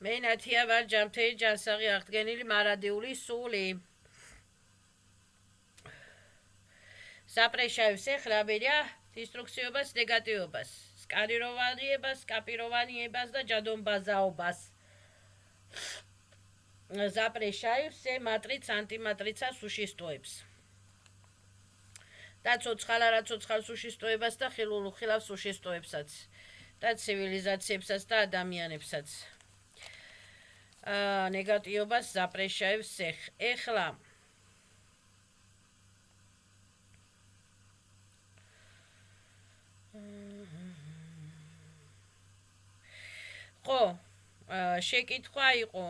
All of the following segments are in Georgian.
მე ნათია ვარ ჯანმრთელი ჯანსაღი აღდგენილი მარადიული სული. საპრეშაევს ეხლაბერია დისტრუქციობას, ნეგატივობას, სკანიროვანიებას, სკაპიროვანიებას და ჯადონბაზაობას. Запрещаю все матриц, антиматриცა სუშისტოებს. და ცოცხალა რა ცოცხალ სუშისტოებას და ხილულ სუშისტოებსაც. და ცივილიზაციებსაც და ადამიანებსაც. ნეგატივობას запрещаю всех. ეხლა ხო შეკითხვა იყო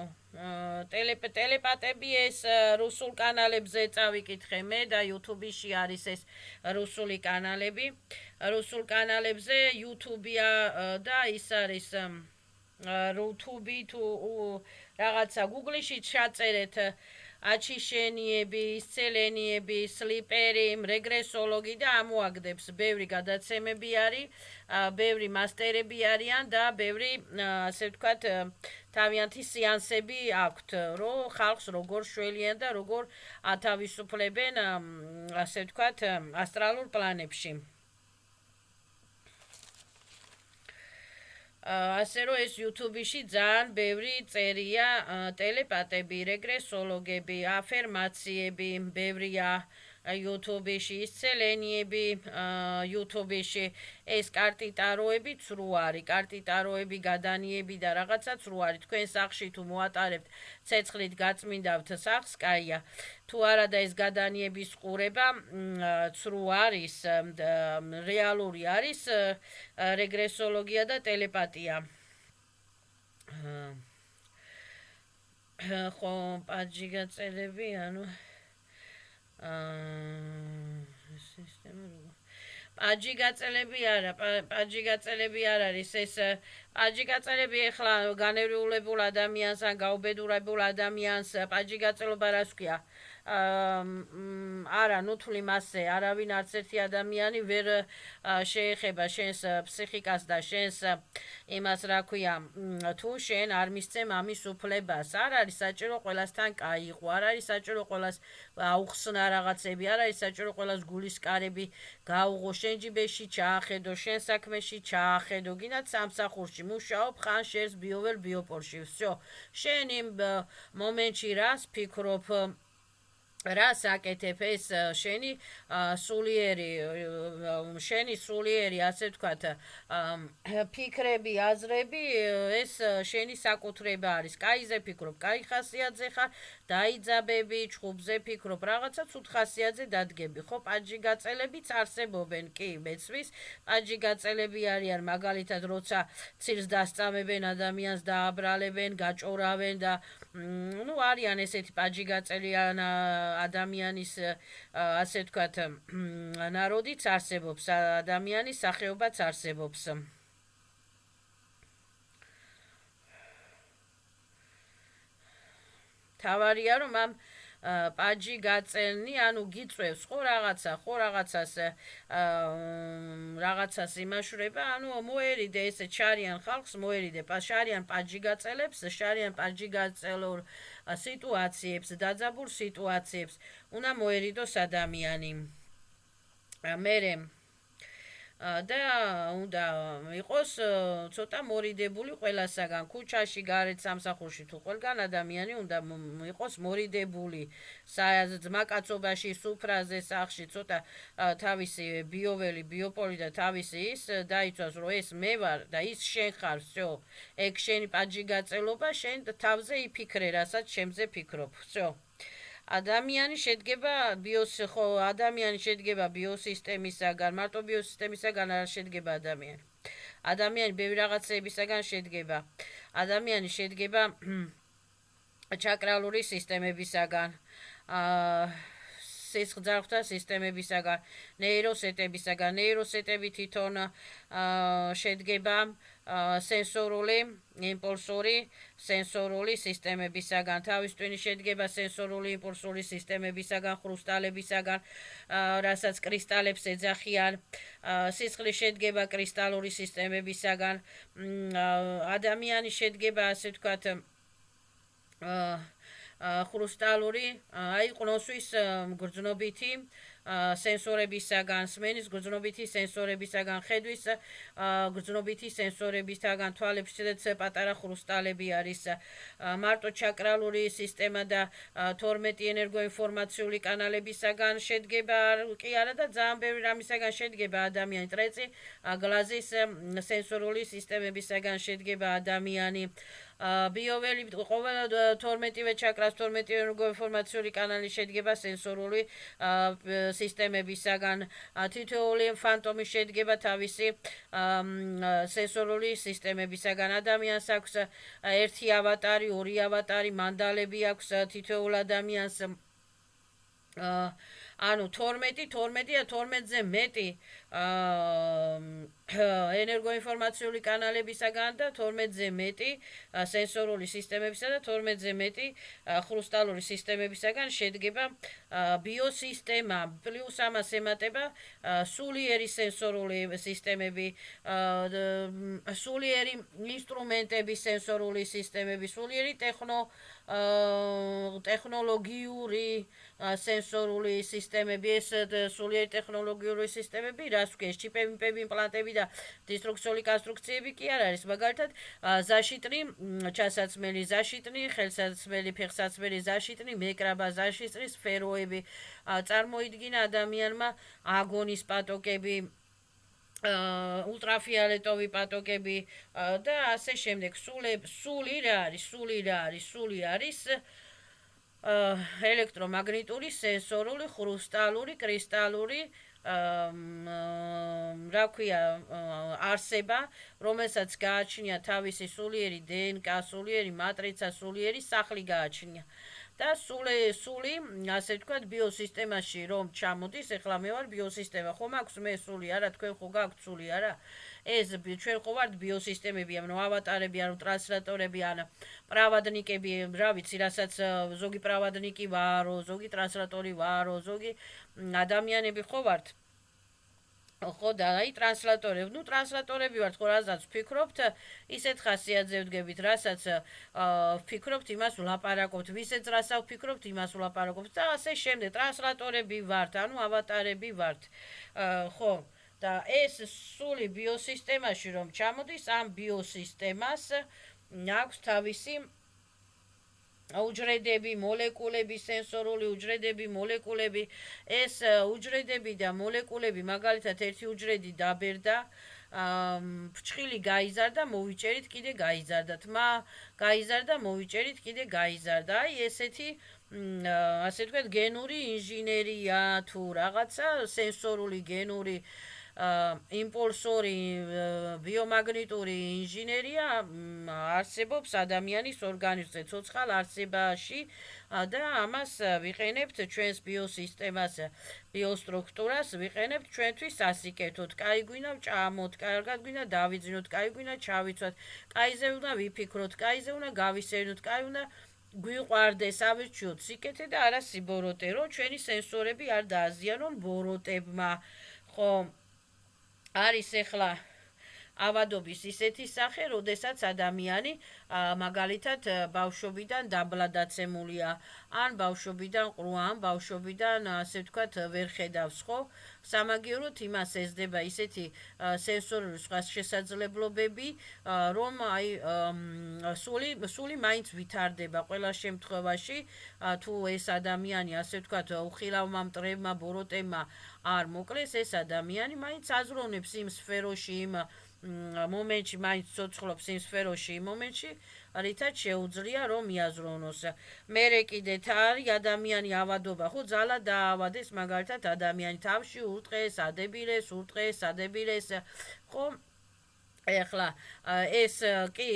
ტელეპატები ეს რუსულ კანალებზე წავიკითხე მე და YouTube-ში არის ეს რუსული კანალები. რუსულ კანალებზე YouTube-ია და ის არის YouTube თუ რაღაცა Google-ში ჩაწერეთ აჩიშენიები, ისცელენიები, სლიპერი, რეგრესოლოგი და ამოაგდებს. ბევრი გადაცემები არის, ბევრი მასტერები არიან და ბევრი, ასე ვთქვათ, თავიანთი სეანსები აქვთ, რომ ხალხს როგორ შველიან და როგორ ათავისუფლებენ, ასე ვთქვათ, ასტრალურ პლანებში. ასე რომ ეს YouTube-ში ძალიან ბევრი წერია ტელეპატები, რეგრესოლოგები, აფერმაციები, ბევრია YouTube-ში, ისცელენიები YouTube-ში, ეს კარტი ტაროები ცრუ არის, კარტი ტაროები გადანიები და რაღაცა ცრუ არის. თქვენ სახლში თუ მოატარებთ ცეცხლით გაწმინდავთ სახლს, კაია. თუ არა და ეს გადანიების ყურება ცრუ არის, რეალური არის რეგრესოლოგია და ტელეპატია. ხო, პაჯი გაწერები, ანუ პაჯი გაწელები არ არის ეს პაჯი გაწელები ეხლა განევლიულებულ ადამიანს ან გაუბედურებულ ადამიანს პაჯი გაწელობა რას ქვია არა ნუთლი მასე არავინ არც ერთი ადამიანი ვერ შეეხება შენს ფსიქიკას და შენს იმას რა ქვია თუ შენ არ მისცემ ამის უფლებას არ არის საჭირო ყველასთან კაიყო არ არის საჭირო ყველას აუხსნა რაღაცები არ არის საჭირო ყველას გულისკარები გაუღო შენ ჯიბეში ჩაახედო შენ საქმეში ჩაახედო გინდათ სამსახურში მუშაობ ხან შენს ბიოվել ბიოპორში всё შენ იმ მომენტში რას ფიქრობ რას აკეთებ ეს შენი სულიერი ასე ვთქვათ ფიქრები აზრები ეს შენი საკუთრება არის კაიზე ფიქრობ კაი ხასიათზე ხარ დაიძაბები ჩხუბზე ფიქრობ რაღაცა ცუდ ხასიათზე დადგები ხო პაჯი გაწელებიც არსებობენ კი მეცვის პაჯი გაწელები არიან მაგალითად როცა ცირს დასწამებენ ადამიანს დააბრალებენ გაჭორავენ და ну არიან ესეთი პაჯი გაწელიან ადამიანის ასე ვთქვათ ნაროდიც არსებობს ადამიანის სახეობაც არსებობს თავარია რომ ამ პაჯი გაწელნი ანუ გიწევს ხო რაღაცას იმაშურება ანუ მოერიდე ესე ჩარიან ხალხს მოერიდე შარიან პაჯი გაწელებს შარიან პაჯი გაწელურ სიტუაციებს დაძაბულ სიტუაციებს უნდა მოერიდოს ადამიანი მერე და უნდა იყოს ცოტა მორიდებული ყველასაგან ქუჩაში გარეთ სამსახურში თუ ყველგან ადამიანი უნდა იყოს მორიდებული ძმაკაცობაში სუფრაზე სახლში ცოტა თავისი ბიოველი ბიოპოლი და თავისი ის დაიცვას რომ ეს მე ვარ და ის შენ ხარ всё ეგ შენი პაჯი გაწელობა შენ თავზე იფიქრე რასაც შემზე ფიქრობ всё ადამიანი შედგება ბიოსისტემისაგან, მარტო ბიოსისტემისაგან არ შედგება ადამიანი. ადამიანი ბევრი რაღაცეებისაგან შედგება. ადამიანი შედგება ჩაკრალური სისტემებისაგან, სისხლძარღვთა სისტემებისაგან, ნეიროსეტებისაგან, ნეიროსეტები თვითონ შედგება სენსორული, იმპულსური, სენსორული სისტემებისაგან. თავის ტვინი შედგება სენსორული იმპულსური სისტემებისაგან, ხრუსტალებისაგან, რასაც კრისტალებს ეძახიან. სისხლი შედგება კრისტალური სისტემებისაგან. ადამიანი შედგება, ასე ვთქვათ, ხრუსტალური, აი ყნოსვის გრძნობითი სენსორებისაგან, სმენის გრძნობითი სენსორებისაგან, ხედვის გრძნობითი სენსორებისაგან, თვალებშიც პატარა ხრუსტალები არის. მარტო ჩაკრალური სისტემა და 12 ენერგოინფორმაციული კანალებისაგან შედგება კი არა და ძალიან ბევრი რამისაგან შედგება ადამიანი. ტრეწი გლაზის სენსორული სისტემებისაგან შედგება ადამიანი. ბიოველი ყოველ 12-ვე ჩაკრას 12 ენერგოინფორმაციული კანალი შედგება სენსორული სისტემებისაგან. თითოეული ფანტომი შედგება თავისი სენსორული სისტემებისაგან. ადამიანს აქვს ერთი ავატარი, ორი ავატარი, მანდალები აქვს თითოეულ ადამიანს. ანუ 12 და 12-ზე მეტი ენერგოინფორმაციული კანალებისაგან და 12-ზე მეტი სენსორული სისტემებისა და 12-ზე მეტი ხრუსტალური სისტემებისაგან შედგება ბიოსისტემა. პლუს ამას ემატება სულიერი სენსორული სისტემები, სულიერი ინსტრუმენტები, სენსორული სისტემები, სულიერი ტექნოლოგიური სენსორული სისტემები. ეს სულიერი ტექნოლოგიური სისტემები რას ვქეს? ჩიპები, იმპლანტები და დისტრუქციული კონსტრუქციები კი არ არის. მაგალითად, ზაშიტნი, ჩასაცმელი ზაშიტნი, ხელსაცმელი, ფეხსაცმელი ზაშიტნი, მეკრაბა ზაშიტნის სფეროები წარმოიდგინა ადამიანმა აგონის პატოკები, ულტრაფიოლეტოვი პატოკები და ასე შემდეგ. სული რა არის? სული არის ელექტრომაგნიტური, სენსორული, ხრუსტალური, კრისტალური რა ქვია არსება, რომელსაც გააჩნია თავისი სულიერი DNK, სულიერი მატრიცა, სულიერი სახლი გააჩნია. და სული, ასე ვთქვათ, ბიოსისტემაში რომ ჩამოდის, ეხლა მე ვარ ბიოსისტემა, ხომ აქვს მე სული არა, თქვენ ხო გაქვთ სული არა? ეს ჩვენ ხო ვართ ბიოსისტემები, ანუ ავატარები, ანუ ტრანსლატორები, ანუ პრავადნიკები, რა ვიცი, რასაც ზოგი პრავადნიკი ვარო, ზოგი ტრანსლატორი ვარო, ზოგი ადამიანები ხო ვართ. ხო და აი ტრანსლატორები, ტრანსლატორები ვართ, ხო რასაც ვფიქრობთ, ისეთ ხასიათზე ვდგებით, რასაც ვფიქრობთ, იმას ვლაპარაკობთ, ვისეც რასაც ვფიქრობთ, იმას ვლაპარაკობთ და ასე შემდეგ. ტრანსლატორები ვართ, ანუ ავატარები ვართ. ხო და ეს სული ბიოსისტემაში რომ ჩამოდის, ამ ბიოსისტემას აქვს თავისი უჯრედები, მოლეკულები, სენსორული უჯრედები, მოლეკულები. ეს უჯრედები და მოლეკულები, მაგალითად, ერთი უჯრედი დაბერდა, ფრჩხილი გაიზარდა, მოვიჭერით კიდე გაიზარდა, თმა გაიზარდა, მოვიჭერით კიდე გაიზარდა. აი ესეთი ასე ვთქვათ, გენური ინჟინერია თუ რაღაცა, სენსორული გენური იმპულსური ბიომაგნიტური ინჟინერია არსებობს ადამიანის ორგანიზმზე, ცოცხალ არსებაში და ამას ვიყენებთ ჩვენს ბიოსისტემას, ბიოსტრუქტურას ვიყენებთ ჩვენთვის სასიკეთოდ. კაი გვინდა ვჭამოთ, კარგად გვინდა დავიძინოთ, კაი გვინდა ჩავიცვათ, კაიზე უნდა ვიფიქროთ, კაიზე უნდა გავისეირნოთ, კაი უნდა გვიყვარდეს, ავირჩიოთ სიკეთე და არა სიბოროტე, რომ ჩვენი სენსორები არ დააზიანონ ბოროტებმა. ხო არის ეხლა ავადობის ისეთი სახე, როდესაც ადამიანი მაგალითად ბავშვობიდან დაბლადაცემულია, ან ბავშვობიდან ყრუა, ან ბავშვობიდან ასე ვთქვათ ვერ ხედავს, ხო? სამაგიეროდ იმას ეძდება ისეთი სენსორული სხვა შესაძლებლობები, რომ აი სული მაინც ვითარდება ყველა შემთხვევაში, თუ ეს ადამიანი ასე ვთქვათ უხილავმა მტრებმა, ბოროტებმა არ მოკლეს, ეს ადამიანი მაინც აზროვნებს იმ სფეროში, იმ მომენტში მაინც ცოცხლობს იმ სფეროში, იმ მომენტში, რითაც შეუძლია რომ მიაზროვნოს. მერე კიდე არის ადამიანი ავადობა, ხო, ძალა დაავადეს, მაგალითად ადამიანი თავში ურტყეს, ადებილეს, ხო, ეხლა ეს კი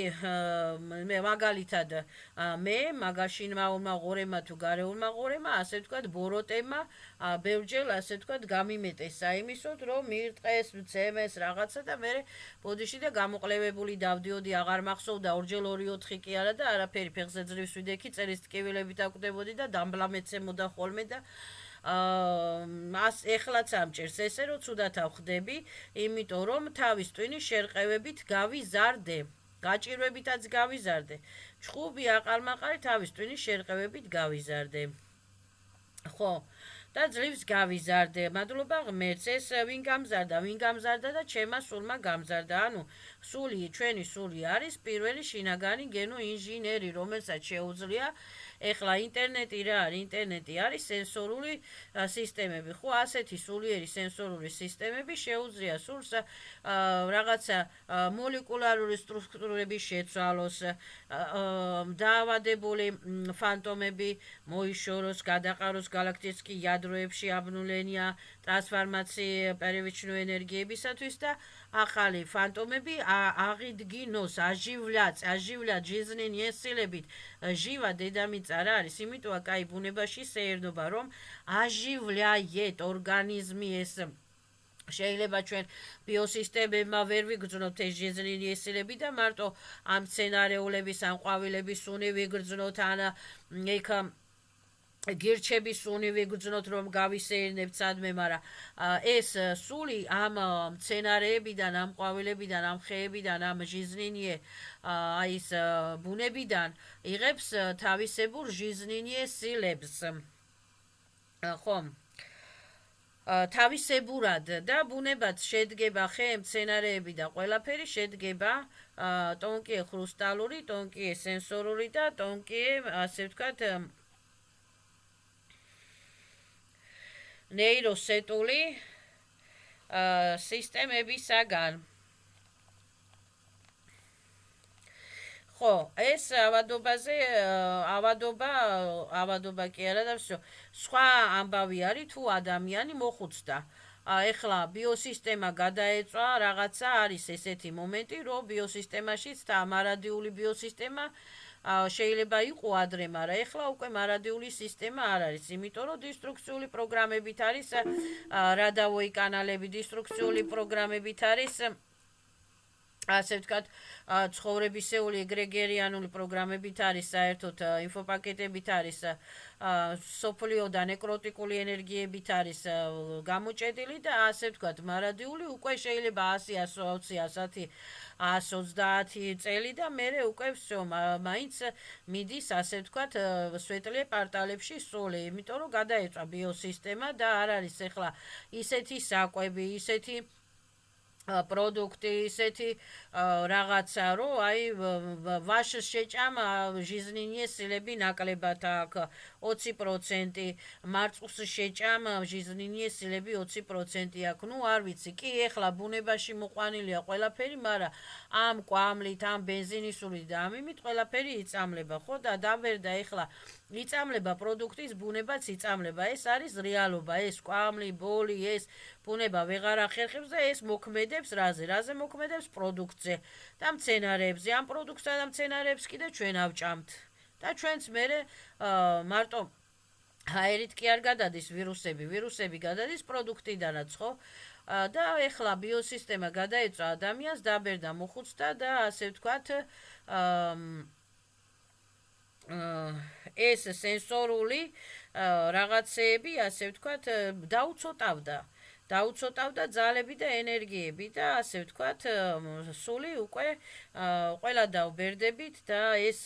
მე მაგალითად მე მაგაშინმა ღორემა თუ გარეულმა ღორემა ასე ვთქვათ ბოროტემა ბევრჯერ ასე ვთქვათ გამიმეტესა იმისოდ რომ მირტყეს მცემეს რაღაცა და მე ბოდიში და გამოყლევებული დავდიოდი აღარ მახსოვდა ორჯერ 2-4 კი არა და არაფერი ფეხზე ძლივს ვიდექი წერის ტკივილებით აკვდებოდი და დამბლა მეცემოდა ხოლმე და ეხლაც ამჭერს ესე რომ ცუდად ავხდები, იმიტომ რომ თავის ტვინის შერყევებით გავიზარდე. გაჭირვებითაც გავიზარდე. ჩხუბი აყალმაყარი თავის ტვინის შერყევებით გავიზარდე. ხო, და ძლივს გავიზარდე. მადლობა ღმერთს. ეს ვინ გამზარდა და ჩემმა სულმა გამზარდა. ანუ ჩვენი სული არის პირველი შინაგანი გენო ინჟინერი, რომელსაც შეუძლია ეხლა ინტერნეტი რა არის? ინტერნეტი არის სენსორული სისტემები. ხო, ასეთი სულიერი სენსორული სისტემები შეუძლია სულს რაღაცა მოლეკულარული სტრუქტურების შეცვალოს, დაავადებული ფანტომები მოიშოროს, გადაყაროს გალაქტიკი იადროებში აბნულენია ტრანსფორმაცია პერივიჩნო ენერგიებისათვის და ახალი ფანტომები აღიდგინოს, აჟივლად ჟიზნენი ესილებით ჟივა დედამიწა რა არის, იმიტომ კაი ბუნებაში შეერდობა რომ აჟივლაიეთ ორგანიზმი ეს შეიძლება ჩვენ ბიოსისტემებმა ვერ ვიგრძნოთ ეს ჟიზნენი ესილები და მარტო ამ სცენარეულების ამ ყვავილების სუნი ვიგრძნოთ ან იქ გირჩების სუნი ვიგრძნოთ რომ გავისეირნებთ სადმე, მაგრამ ეს სული ამ მცენარეებიდან, ამ ყვავილებიდან, ამ ხეებიდან, ამ ჟიზნინიე აი ეს ბუნებიდან იღებს თავისებურ ჟიზნინიე სილებს. ხო, თავისებურად და ბუნებად შედგება ხე, მცენარეები და ყველაფერი შედგება ტონკიე ხრუსტალური, ტონკიე სენსორული და ტონკიე ასე ვთქვათ ნეიროსეტული სისტემებისაგან. ხო, ეს ავადობა კი არა და სხვა ამბავი არის თუ ადამიანი მოხუცდა. ეხლა ბიოსისტემა გადაეწვა რაღაცა არის ესეთი მომენტი, რომ ბიოსისტემაშიც და მარადიული ბიოსისტემა შეიძლება იყო ადრე, მაგრამ ეხლა უკვე მარადიული სისტემა არ არის, იმიტომ რომ დისტრუქციული პროგრამებით არის რადავოი კანალები, დისტრუქციული პროგრამებით არის ასე ვთქვათ ცხოვრებისეული ეგრეგერიანული პროგრამებით არის საერთოდ ინფოპაკეტებით არის სოფლიოდან ნეკროტიკული ენერგიებით არის გამოჭედილი და ასე ვთქვათ მარადიული უკვე შეიძლება 100, 120, 130 წელი და მერე უკვე всё მაინც მიდის ასე ვთქვათ სვეტლე პარტალებში სული, იმიტომ რომ გადაეწვა ბიოსისტემა და არ არის ეხლა ისეთი საკვები, ისეთი პროდუქტი, ისეთი რაღაცა, რომ აი ვაშს შეჭამ ჟიზნინიე სილები ნაკლებად აქვს 20%, მარწყვის შეჭამ ჟიზნინიე სილები 20% აქვს. ნუ არ ვიცი, კი ეხლა ბუნებაში მოყვანილია ყველაფერი, მაგრამ ამ კვამლით, ამ ბენზინისულით და ამ იმით ყველაფერი იწამლება, ხო და დაბერდა ეხლა იწამლება პროდუქტის ბუნებაც იწამლება. ეს არის რეალობა, ეს კვამლი, ბოლი, ეს ბუნება ვეღარ ახერხებს და ეს მოქმედებს რაზე მოქმედებს პროდუქტზე და მცენარეებზე. ამ პროდუქტსა და მცენარეებს კიდე ჩვენ ავჭამთ და ჩვენც მერე მარტო ჰაერით კი არ გადადის ვირუსები გადადის პროდუქტიდანაც, ხო? და ეხლა ბიოსისტემა გადაეწვა ადამიანს, დაბერდა მოხუცდა და ასე ვთქვათ ეს სენსორული რაღაცეები, ასე ვთქვათ, დაუცოტავდა ძალები და ენერგიები და ასე ვთქვათ, სული უკვე ყველა დავბერდებით და ეს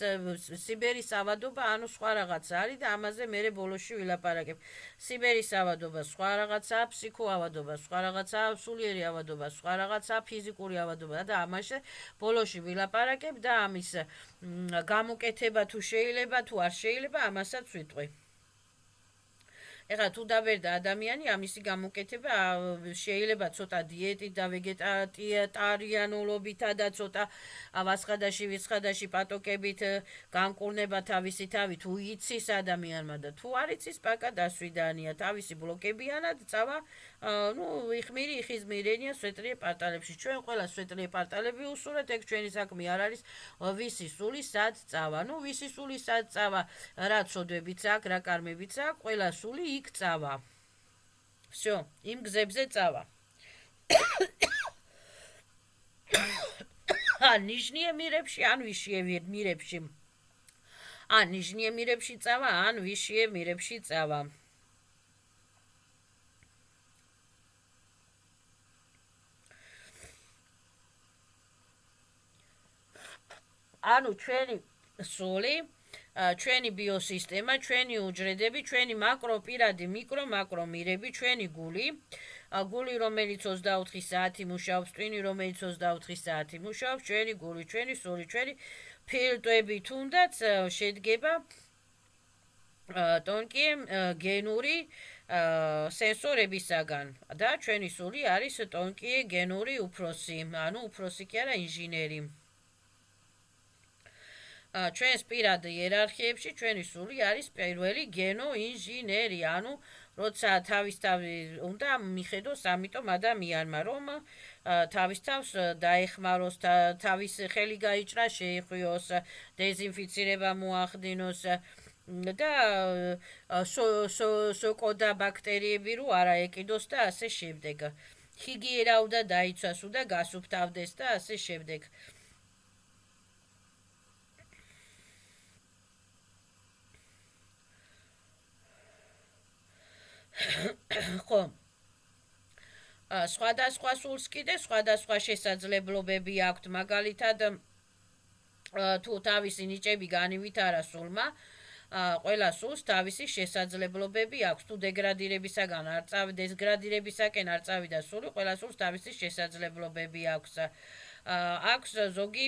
სიბერის ავადობა, ანუ სხვა რაღაცა არის და ამაზე მერე ბოლოში ვილაპარაკებ. სიბერის ავადობა სხვა რაღაცაა, ფსიქოავადობა სხვა რაღაცაა, სულიერი ავადობა სხვა რაღაცაა, ფიზიკური ავადობა და ამაზე ბოლოში ვილაპარაკებ და ამის გამოკეთება თუ შეიძლება თუ არ შეიძლება, ამასაც ვიტყვი. ეხლა თუ დავერდა ადამიანი ამისი გამოკეთება შეიძლება ცოტა დიეტით და ვეგეტარიანულობითა და ცოტა ვაცხადაში ვიცხადაში პატოკებით განკურნება თავისი თავი თუ იცის ადამიანმა და თუ არ იცის პაკა დასვიდანია თავისი ბლოკებიანად წავა ნუ იხმირი იხიზმირენია სვეტლიე პარტალებში ჩვენ ყველა სვეტლიე პარტალები უსურვეთ ეგ ჩვენი საქმე არ არის ვისი სული სად წავა ნუ ვისი სული სად წავა რა ცოდვებიც აქვს რა კარმებიც აქვს ყველა სული იქ წავა всё იმ გზებზე წავა ან ნიშნიე მირებში ან ვიშიე მირებში ან ნიშნიე მირებში წავა ან ვიშიე მირებში წავა ანუ ჩვენი სული ჩვენი ბიოსისტემა, ჩვენი უჯრედები, ჩვენი მაკრო პირადი, მიკრო მაკრო მირები, ჩვენი გული, გული რომელიც 24 საათი მუშაობს, ტვინი რომელიც 24 საათი მუშაობს, ჩვენი გული, ჩვენი სული, ჩვენი ფილტვები თუნდაც შედგება ტონკი გენური სენსორებისაგან და ჩვენი სული არის ტონკი გენური უფროსი, ანუ უფროსი კი არა ინჟინერი. ჩვენს პირად იერარქიებში ჩვენი სული არის პირველი გენო ინჟინერი, ანუ როცა თავისთავი უნდა მიხედოს ამიტომ ადამიანმა რომ თავის თავს დაეხმაროს, თავის ხელი გაიჭრა, შეიხვიოს, დეზინფიცირება მოახდინოს და სოკოდა ბაქტერიები რო არა ეკიდოს და ასე შემდეგ. ჰიგიენა უნდა დაიცვას და გასუფთავდეს და ასე შემდეგ. ხო სხვადასხვა სულს კიდე სხვადასხვა შესაძლებლობები აქვთ მაგალითად თუ თავისი ნიჭები განივითარა სულმა ყველა სულს თავისი შესაძლებლობები აქვს თუ დეგრადირებისაგან არ წავიდა დეზგრადირებისაკენ არ წავიდა სული ყველა სულს თავისი შესაძლებლობები აქვს აქვს ზოგი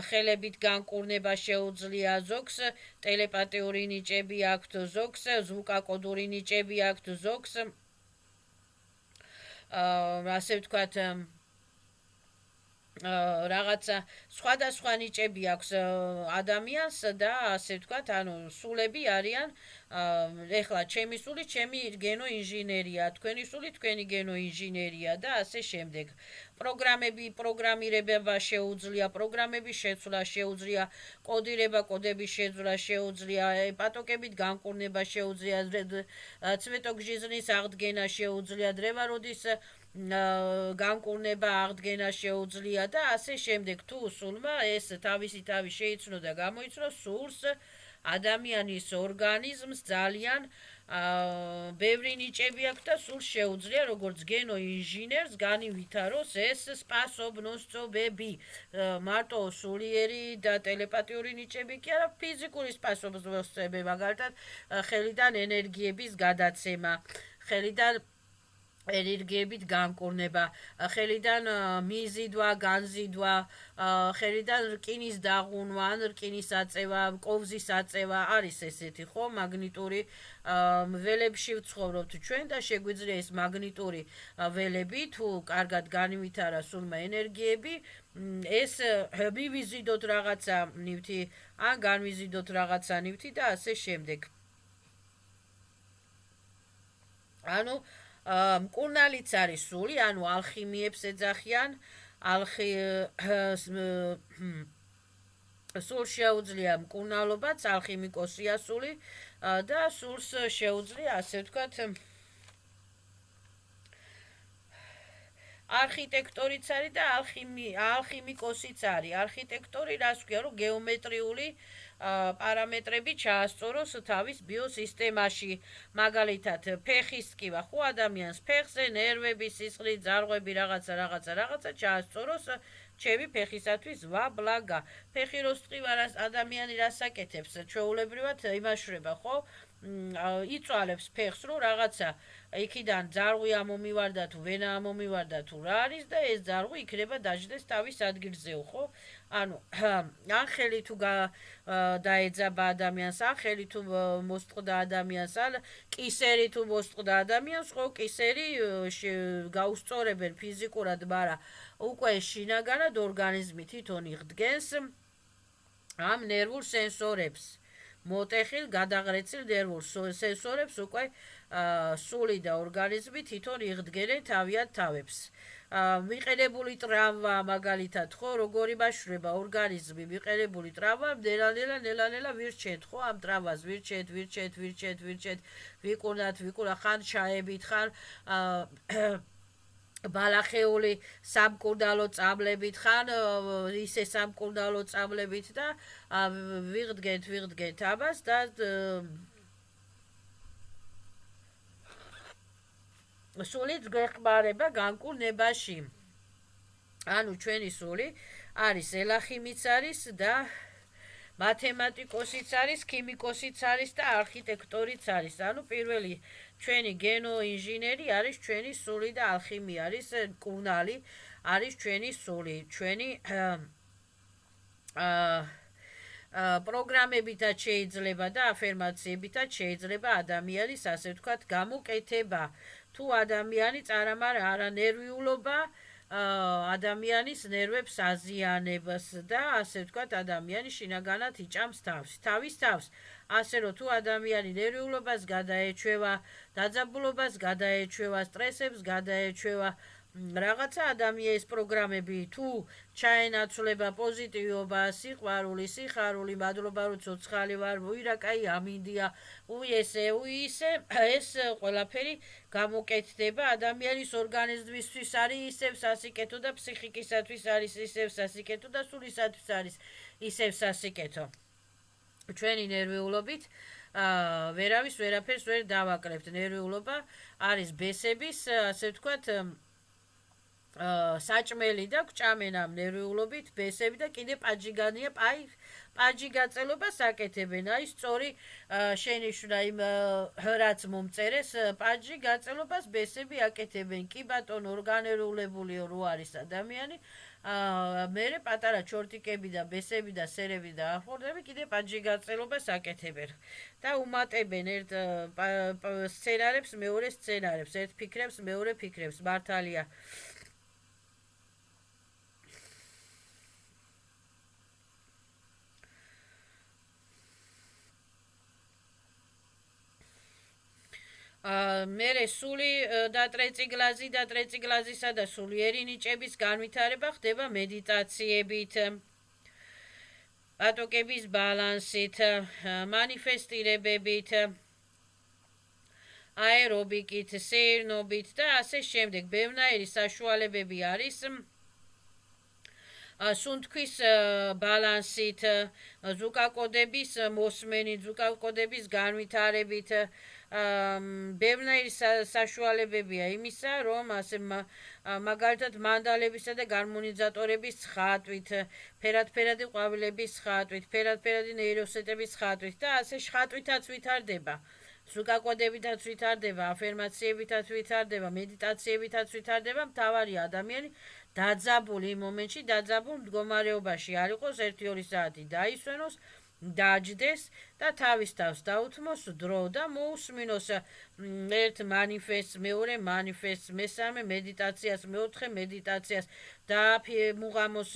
ხელებით განკურნება შეუძლია ზოგს ტელეპათიური ნიჭები აქვთ ზოგს ზვუკაკოდური ნიჭები აქვთ ზოგს ასე ვთქვათ რაღაცა სხვადასხვა ნიჭები აქვს ადამიანს და ასე ვთქვათ ანუ სულები არიან ეხლა ჩემი სული ჩემი გენო ინჟინერია თქვენი სული თქვენი გენო ინჟინერია და ასე შემდეგ პროგრამირება შეუძლია პროგრამების შეცვლა შეუძლია კოდირება კოდების შეცვლა შეუძლია პატოკებით განკურნება შეუძლია ცვეტოგჟიზნის აღდგენა შეუძლია დრევაროდის განკურნება აღდგენა შეუძლია და ასე შემდეგ თუ სულმა ეს თავისი თავი შეიცნო და გამოიცნო სულს ადამიანის ორგანიზმს ძალიან ბევრი ნიჭები აქვს და სულ შეუძლია როგორც გენო ინჟინერს განივითაროს ეს სპასობნოსწობები მარტო სულიერი და ტელეპათიური ნიჭები კი არა ფიზიკური სპასობნოსწობები მაგალითად ხელიდან ენერგიების გადაცემა ხელიდან ენერგიებით განკურნება, ხელიდან მიზიდვა, განზიდვა, ხელიდან რკინის დაღუნვა, ან რკინის აწევა, კოვზის აწევა არის ესეთი, ხო, მაგნიტური ველებში ვცხოვრობთ ჩვენ და შეგვიძლია ეს მაგნიტური ველები თუ კარგად განივითარა სულმა ენერგიები, ეს მივიზიდოთ რაღაცა ნივთი, ან განვიზიდოთ რაღაცა ნივთი და ასე შემდეგ. ანუ მკურნალიც არის სული, ანუ ალხიმიებს ეძახიან, სულს შეუძლია მკურნალობაც, ალხიმიკოსია სული და სულს შეუძლია, ასე ვთქვათ, არქიტექტორიც არის და ალხიმიკოსიც არის. არქიტექტორი რას ქვია, რომ გეომეტრიული პარამეტრები ჩაასწოროს თავის ბიოსისტემაში. მაგალითად, ფეხის ტკივა, ხო ადამიანს ფეხზე ნერვები, სისხლი, ძარღვები, რაღაცა ჩაასწოროს ჩემი ფეხისათვის ვაბლაგა. ფეხი როს ტკივა, ადამიანი რას აკეთებს? ჩვეულებრივად იმაშვრება, ხო? იწვალებს ფეხს, რომ რაღაცა იქიდან ძარღვი ამომივარდა თუ ვენა ამომივარდა თუ რა არის და ეს ძარღვი იქნება დაждდეს თავის ადგილზეო, ხო? ანუ ან ხელი თუ დაეძაბა ადამიანს, ან ხელი თუ მოსწყდა ადამიანს, ან კისერი თუ მოსწყდა ადამიანს, ხო, კისერი გაუსწორებენ ფიზიკურად, მაგრამ უკვე შინაგანად ორგანიზმი თვითონ იღდგენს ამ ნერვულ სენსორებს. მოტეხილ გადაღრეცილ ნერვულ სენსორებს უკვე სული და ორგანიზმი თვითონ იღდგენენ თავიანთ თავებს. მიყენებული ტრავმა მაგალითად, ხო, როგორი ბაშრება ორგანიზმი, მიყენებული ტრავმა ნელა-ნელა ვირჩეთ, ხო, ამ ტრავმას ვირჩეთ, ვიკუნათ, ხან ჩაებით, ხან ბალახეული სამკურნალო წამლებით, ხან ისე სამკურნალო წამლებით და ვიღდგენთ ამას და სულიც გვეხმარება განკურნებაში. ანუ ჩვენი სული არის ელახიმიც არის და მათემატიკოსიც არის, ქიმიკოსიც არის და არქიტექტორიც არის. ანუ პირველი ჩვენი გენოინჟინერი არის ჩვენი სული და ალქიმი არის კურნალი, არის ჩვენი სული, ჩვენი პროგრამებითაც შეიძლება და აფერმაციებითაც შეიძლება ადამიანის ასე ვთქვათ გამოკეთება. თუ ადამიანი წარამარა არანერვიულობა ადამიანის ნერვებს აზიანებს და ასე ვთქვათ ადამიანი შინაგანად იჭამს თავის თავს. ასე რომ თუ ადამიანი ნერვიულობას გადაეჩვევა, დაძაბულობას გადაეჩვევა, სტრესებს გადაეჩვევა, რაღაცა ადამიანის პროგრამები თუ ჩაენაცვლება პოზიტივობა, სიყვარული, სიხარული, მადლობა რომ ცოცხალი ვარ, უირა კაი ამინდია, ესე, ეს ყველაფერი გამოკეთდება ადამიანის ორგანიზმისთვის არის ისევ სასიკეთო და ფსიქიკისათვის არის ისევ სასიკეთო და სულისათვის არის ისევ სასიკეთო. ჩვენი ნერვიულობით ვერავის ვერაფერს ვერ დავაკლებთ. ნერვიულობა არის ბესების, ასე ვთქვათ, საჭმელი და გვჭამენ ამ ნერვიულობით ბესები და კიდე პაჯიგანია, პაჯი გაწელობას აკეთებენ. აი სწორი შენიშვნა იმ რაც მომწერეს, პაჯი გაწელობას ბესები აკეთებენ. კი ბატონო, ორგანიზებულიო რო არის ადამიანი, მერე პატარა ჩორტიკები და ბესები და სერები და ახორდები კიდე პაჯი გაწელობას აკეთებენ. და უმატებენ ერთ სცენარებს მეორე სცენარებს, ერთ ფიქრებს მეორე ფიქრებს, მართალია. მერე სული და ტრეწიგლაზისა და სულიერი ნიჭების განვითარება ხდება მედიტაციებით, ატოკების ბალანსით, მანიფესტირებებით, აერობიკით, სეირნობით და ასე შემდეგ. ბევრნაირი საშუალებები არის სუნთქვის ბალანსით, ზუკაკოდების მოსმენით, ზუკაკოდების განვითარებით, ბევრნაირი საშუალებებია იმისა, რომ ასე მაგალითად მანდალებისა და გარმონიზატორების ხატვით, ფერადფერადი ყვავილების ხატვით, ფერადფერადი ნეიროსეტების ხატვით და ასე ხატვითაც ვითარდება. ზუკაკოდებითაც ვითარდება, აფერმაციებითაც ვითარდება, მედიტაციებითაც ვითარდება. მთავარია ადამიანი დაძაბული მომენტში, დაძაბულ მდგომარეობაში არ იყოს 1-2 საათი დაისვენოს, დაჯდეს და თავის თავს დაუთმოს დრო და მოусმინოს ერთ მანიფესტს, მეორე მანიფესტს, მესამე მედიტაციას, მეოთხე მედიტაციას და მუღამოს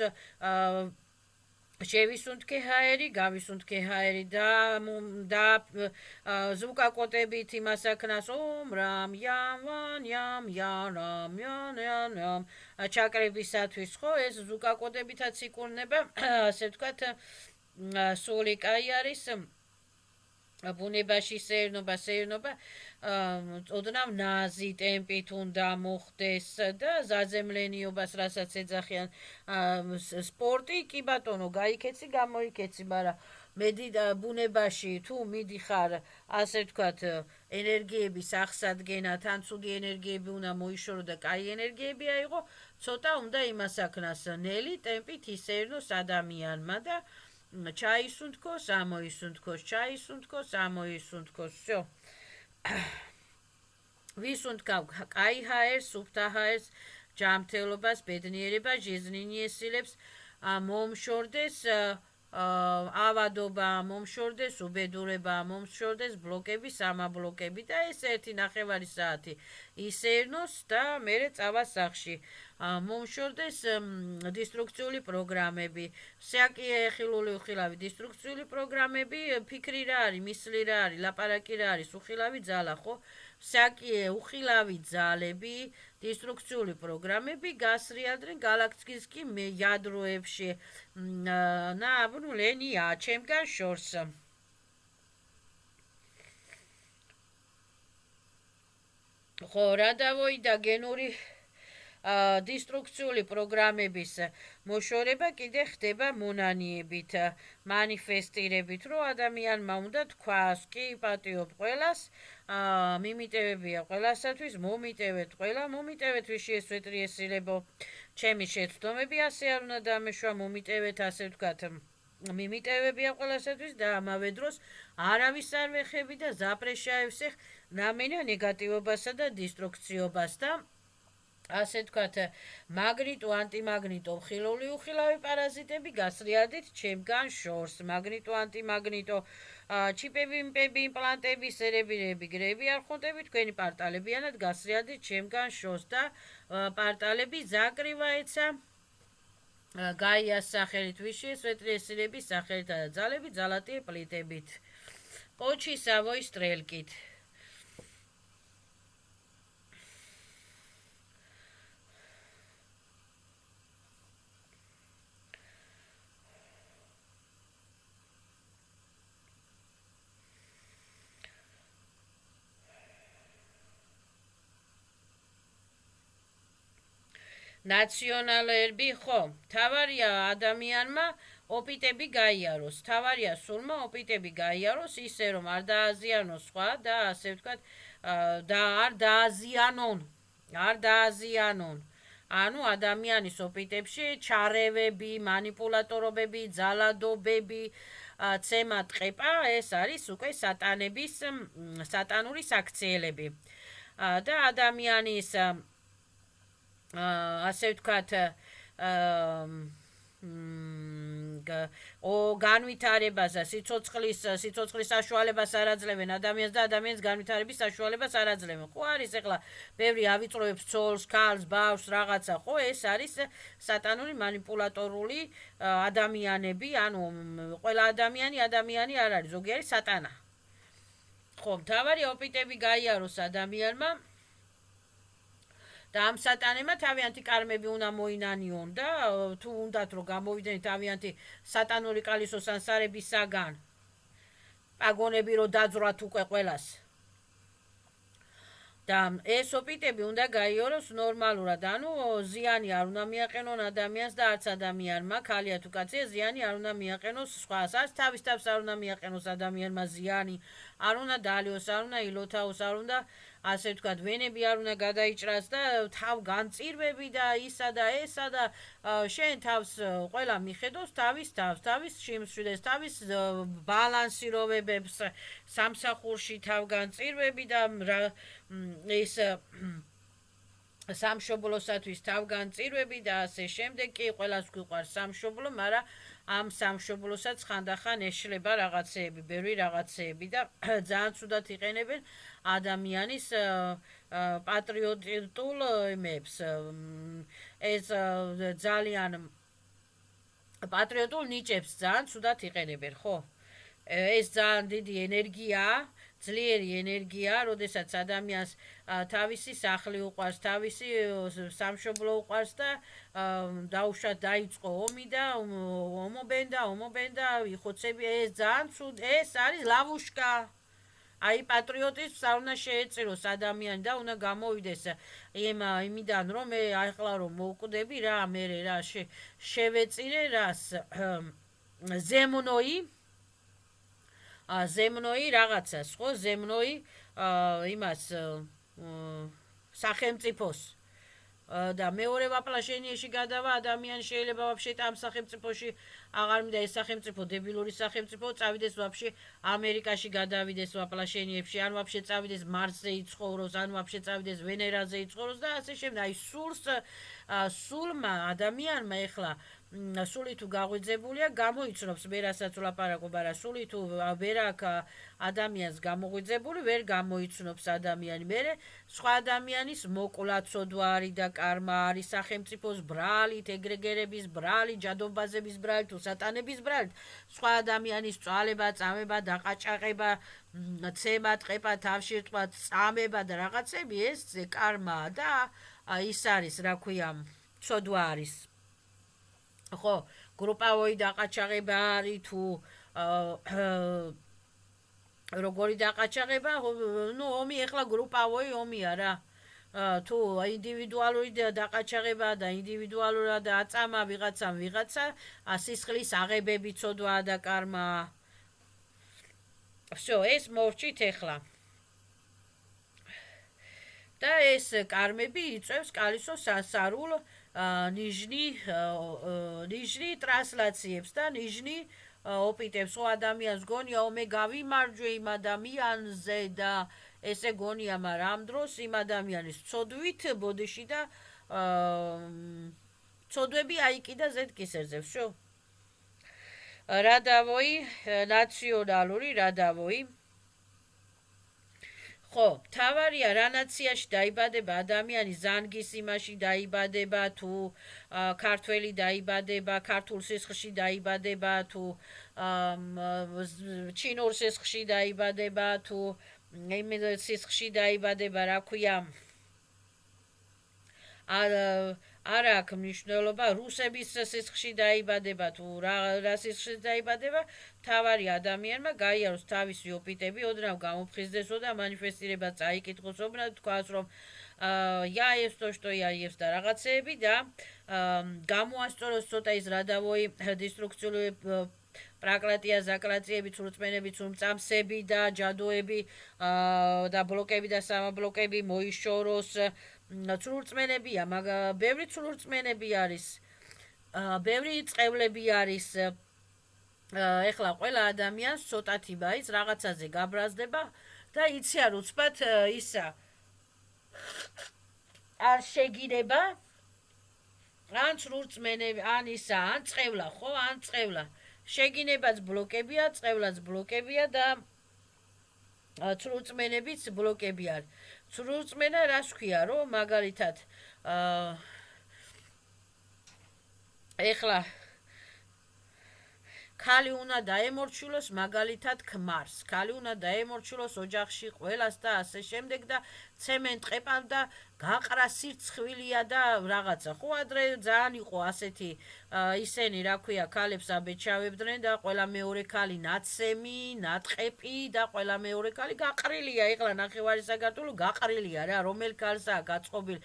შევისუნთქე ჰაერი, გავისუნთქე ჰაერი და ზუკაკოტებით იმას აქნას ომ რამ ям ვან ям ям ям ჩაკრებისათვის, ხო, ეს ზუკაკოტებითაც იკურნება, ასე ვთქვათ, სული კაი არის, ბუნებაში სეირნობა ოდნავ ნაზი ტემპით უნდა მოხდეს და ზაძემლენიობას რასაც ეძახიან სპორტი, კი ბატონო, გაიქეცი, გამოიქეცი, მაგრამ ბუნებაში თუ მიდიხარ, ასე ვთქვათ, ენერგიების აღსადგენად, ან ცუდი ენერგიები უნდა მოიშორო და კაი ენერგიები აიღო, ცოტა უნდა იმას აქნას ნელი ტემპით ისეირნოს ადამიანმა და ჩაისუნთქოს, ამოისუნთქოს, ჩაისუნთქოს, ამოისუნთქოს. всё. ვისუნთქავ კაი ჰაერს, სუფთა ჰაერს, ჯანმრთელობას, ბედნიერებას, ჟიზნინიესილებს, მომშორდეს ავადობა, მომშორდეს უბედურება, მომშორდეს ბლოკები, სამაბლოკები და ეს 1.5 საათი ისეირნოს და მერე წავა სახლში. მომშორდეს დისტრუქციული პროგრამები, всякие ხილული უხილავი დისტრუქციული პროგრამები, ფიქრი რა არის, მისლი რა არის, ლაპარაკი რა არის, უხილავი ძალა, ხო? всякие უხილავი ძალები, დისტრუქციული პროგრამები გასრიალდნენ გალაქტიკის ядროებში. ლენია, ჩემგან შორს. ხო, რა დავოიდა გენური დისტრუქციული პროგრამების მოშორება კიდე ხდება მონანიებით, მანიფესტირებით, რომ ადამიანმა უნდა თქვას, კი პატიობ ყველას, მიმიტევებია ყველასათვის, მომიტევეთ ყველა, მომიტევეთ ვიში ეს ვეტრიესილებო, ჩემი შეცდომები ასე არ უნდა დამეშვა, მომიტევეთ ასე ვთქვათ, მიმიტევებია ყველასათვის და ამავე დროს არავის არ ვეხები და ზაპრეშაევს რამენია ნეგატივობასა და დისტრუქციობას და ასე ვთქვათ, მაგნიტო, ანტიმაგნიტო, ხილული უხილავი პარაზიტები გასრიალდით ჩემგან შორს. მაგნიტო, ანტიმაგნიტო, ჩიპები, იმპები, იმპლანტები, სერები, გრები, არხონტები, თქვენი პარტალებიანად გასრიალდით ჩემგან შორს და პარტალები ზაკრივა ეცა გაიას სახელით, ვიშის ვეტრიესილების სახელით და ძალები ძალატი პლიტებით. პოჩი სავოის ტრელკით. ნაციონალერბი ხო, თავარია ადამიანმა ოპიტები გაიაროს, თავარია სულმა ოპიტები გაიაროს ისე რომ არ დააზიანოს სხვა და ასე ვთქვათ და არ დააზიანონ. ანუ ადამიანის ოპიტებში ჩარევები, მანიპულატორობები, ძალადობები, ცემა ტყეპა, ეს არის უკვე სატანური საქციელები. და ადამიანის ასე ვთქვათ განვითარებას და სიცოცხლის საშუალებას არ აძლევენ ადამიანს და ადამიანის განვითარების საშუალებას არ აძლევენ. ხო არის ეხლა ბევრი ავიწროებს ცოლს, ქალს, ბავშვს, რაღაცა, ხო ეს არის სატანური მანიპულატორული ადამიანები, ანუ ყველა ადამიანი არ არის, ზოგი არის სატანა. ხო, მთავარი ოპიტები გაიაროს ადამიანმა და ამ სატანებმა თავიანთი კარმები უნდა მოინანიონ და თუ უნდათ რომ გამოვიდნენ თავიანთი სატანური კალისოს ან სარებისაგან პაგონები რომ დაძვრათ უკვე ყველას. და ეს ოპიტები უნდა გაიაროს ნორმალურად, ანუ ზიანი არ უნდა მიაყენონ ადამიანს და არც ადამიანმა, ქალია თუ კაცია, ზიანი არ უნდა მიაყენოს სხვას, არც თავის თავს არ უნდა მიაყენოს ადამიანმა ზიანი, არ უნდა დალიოს, არ უნდა ილოთაოს, არ უნდა ასე ვთქვათ, ვენები არ უნდა გადაიჭრას და თავ განწირვები და ისა და ესა და შენ თავს ყველა მიხედოს თავის შიმშვიდეს, თავის ბალანსირობებს სამსახურში თავ განწირვები და ეს სამშობლოსათვის თავგანწირვები და ასე შემდეგ კი ყველას გვიყვარს სამშობლო, მაგრამ ამ სამშობლოსაც ხანდახან ეშლება რაღაცეები, ბევრი რაღაცეები და ძალიან ცუდად იყენებენ ადამიანის პატრიოტულ იმებს. ეს ძალიან პატრიოტულ ნიჭებს ძალიან ცუდად იყენებენ, ხო? ეს ძალიან დიდი ენერგიაა, ძლიერი ენერგია, როდესაც ადამიანს თავისი სახლი უყვარს, თავისი სამშობლო უყვარს და დაუშვათ დაიწყო ომი და ომობენ და იხოცები, ეს ძალიან ცუდ, ეს არის ლავუშკა. აი პატრიოტიზმს არ უნდა შეეწიროს ადამიანი და უნდა გამოვიდეს იმიდან რომ მე ახლა რომ მოვკვდები რა, მე რა შევეწირე რას ზემნოი რაღაცას, ხო, ზემნოი იმას სახელმწიფოს და მეორე ვაპლაშენიაში გადავა ადამიანი შეიძლება ვაფშე ამ სახელმწიფოში აღარ მინდა ეს სახელმწიფო დებილური სახელმწიფო წავიდეს ვაფშე ამერიკაში გადავიდეს ვაპლაშენიებში ან ვაფშე წავიდეს მარსზე იცხოვროს ან ვაფშე წავიდეს ვენერაზე იცხოვროს და ასე შემდეგ აი სულმა ადამიანმა ეხლა სული თუ გაღვიძებულია გამოიცნობს ვერასაც ვლაპარაკობ არა სული თუ ვერ აქვს ადამიანს გამოღვიძებული ვერ გამოიცნობს ადამიანი მერე სხვა ადამიანის მოკვლაცოდვა არის და კარმა არის სახელმწიფოს ბრალით ეგრეგერების ბრალით ჯადობაზების ბრალით თუ სატანების ბრალით სხვა ადამიანის წვალება წამება დაყაჭაღება ცემა ტყეპა თავში რტყვა წამება და რაღაცები ეს კარმაა და ის არის რა ქვია ცოდვა არის ხო გრუპავოი დაყაჭაღება არის თუ როგორი დაყაჭაღება ნუ ომი ეხლა გრუპავოი ომია რა თუ ინდივიდუალური დაყაჭაღება და ინდივიდუალურად აწამა ვიღაცამ ვიღაცა სისხლის აღებები ცოდვა და კარმა всё ეს მოვჭით ეხლა და ეს კარმები იწევს კალისო სასარულ ნიშნი ტრანსლაციებს და ნიშნი ოპიტებს ხო ადამიანს გონია ომე გავიმარჯვე იმ ადამიანზე და ესე გონია მაგრამ ამ დროს იმ ადამიანის ცოდვით ბოდიში და ცოდვები აიკიდა ზედკისერზე всё რადავოი ნაციონალური რადავოი ხო თავარია რა ნაციაში დაიბადება ადამიანი ზანგის იმაში დაიბადება თუ ქართველი დაიბადება ქართულ სისხლში დაიბადება თუ ჩინურ სისხლში დაიბადება თუ იმ სისხლში დაიბადება რა ქვია არ აქვს მნიშვნელობა რუსების სისხლში დაიბადება თუ რა სისხლში დაიბადება თავარი ადამიანმა გაიაროს თავისი ოპიტები ოდნავ გამოფხიზდესო და მანიფესტირება წაიკითხოს ოდნავ თქვას რომ იაევს то что იაევს და რაღაცეები და გამოასწოროს ცოტა ის რადავოი დესტრუქციული პრაკლატია ზაკლაციები ცურწმენები ცუმწამსები და ჯადოები და ბლოკები და სამაბლოკები მოიშოროს ცურწმენებია მაგრამ ბევრი ცურწმენები არის ბევრი წყევლები არის ეხლა ყველა ადამიანს ცოტათი მაინც რაღაცაზე გაბრაზდება და იციან უცბად ისა არ შეგინება ან ცურწმენები ან ისა ან წყევლა ხო ან წყევლა შეგინებაც ბლოკებია წყევლაც ბლოკებია და ცურწმენებიც ბლოკები არის ცურწმენა რას ქვია რომ მაგალითად ეხლა ქალი უნდა დაემორჩილოს მაგალითად ქმარს ქალი უნდა დაემორჩილოს ოჯახში ყველას და ასე შემდეგ და ცემენტ ყეპავ და გაყრა სირცხვილია და რაღაცა ხო ადრე ძალიან იყო ასეთი ისენი რა ქვია ქალებს აბეჭავებდნენ და ყველა მეორე ქალი ნაცემი ნატყეპი და ყველა მეორე ქალი გაყრილია ეხლა ნახევარი საქართველო გაყრილია რა რომელ ქალსაა გაწყობილი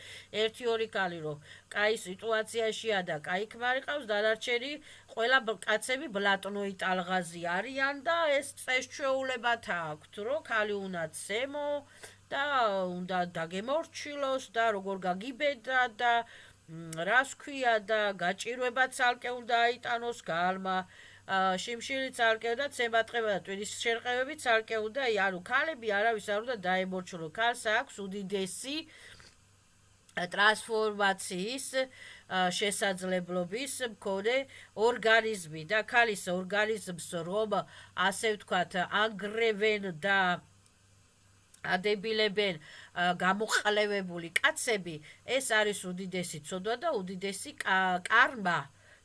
1-2 ქალი რომ კაი სიტუაციაშია და კაი ქმარი ყავს დანარჩენი ყველა კაცები ბლატნოი ტალღაზი არიან და ეს წესჩვეულებათ აქვთ რომ ქალი უნდა ცემო და უნდა დაგემორჩილოს და როგორ გაგიბედა და რას ქვია და გაჭირვება ცალკე უნდა აიტანოს გალმა შიმშილი ცალკე და ცემატყება და ტვინის შერყევები ცალკე უნდა ანუ ქალები არავის არ უნდა დაემორჩილოს ქალს აქვს უდიდესი ტრანსფორმაციის შესაძლებლობის მქონე ორგანიზმი და ქალის ორგანიზმს რომ ასე ვთქვათ ანგრევენ და ადებილებენ გამოყალევებული კაცები ეს არის უდიდესი ცოდვა და უდიდესი კარმა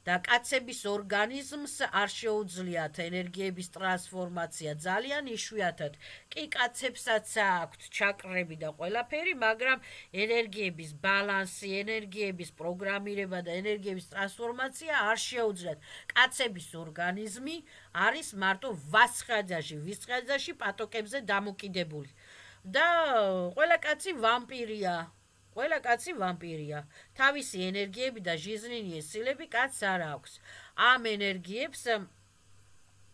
და კაცების ორგანიზმს არ შეუძლიათ ენერგიების ტრანსფორმაცია ძალიან იშვიათად კი კაცებსაც აქვთ ჩაკრები და ყველაფერი მაგრამ ენერგიების ბალანსი ენერგიების პროგრამირება და ენერგიების ტრანსფორმაცია არ შეუძლიათ კაცების ორგანიზმი არის მარტო ვისხაძაში პატოკებზე დამოკიდებული და ყველა კაცი ვამპირია თავისი ენერგიები და ჟიზნინი სილები კაცს არ აქვს ამ ენერგიებს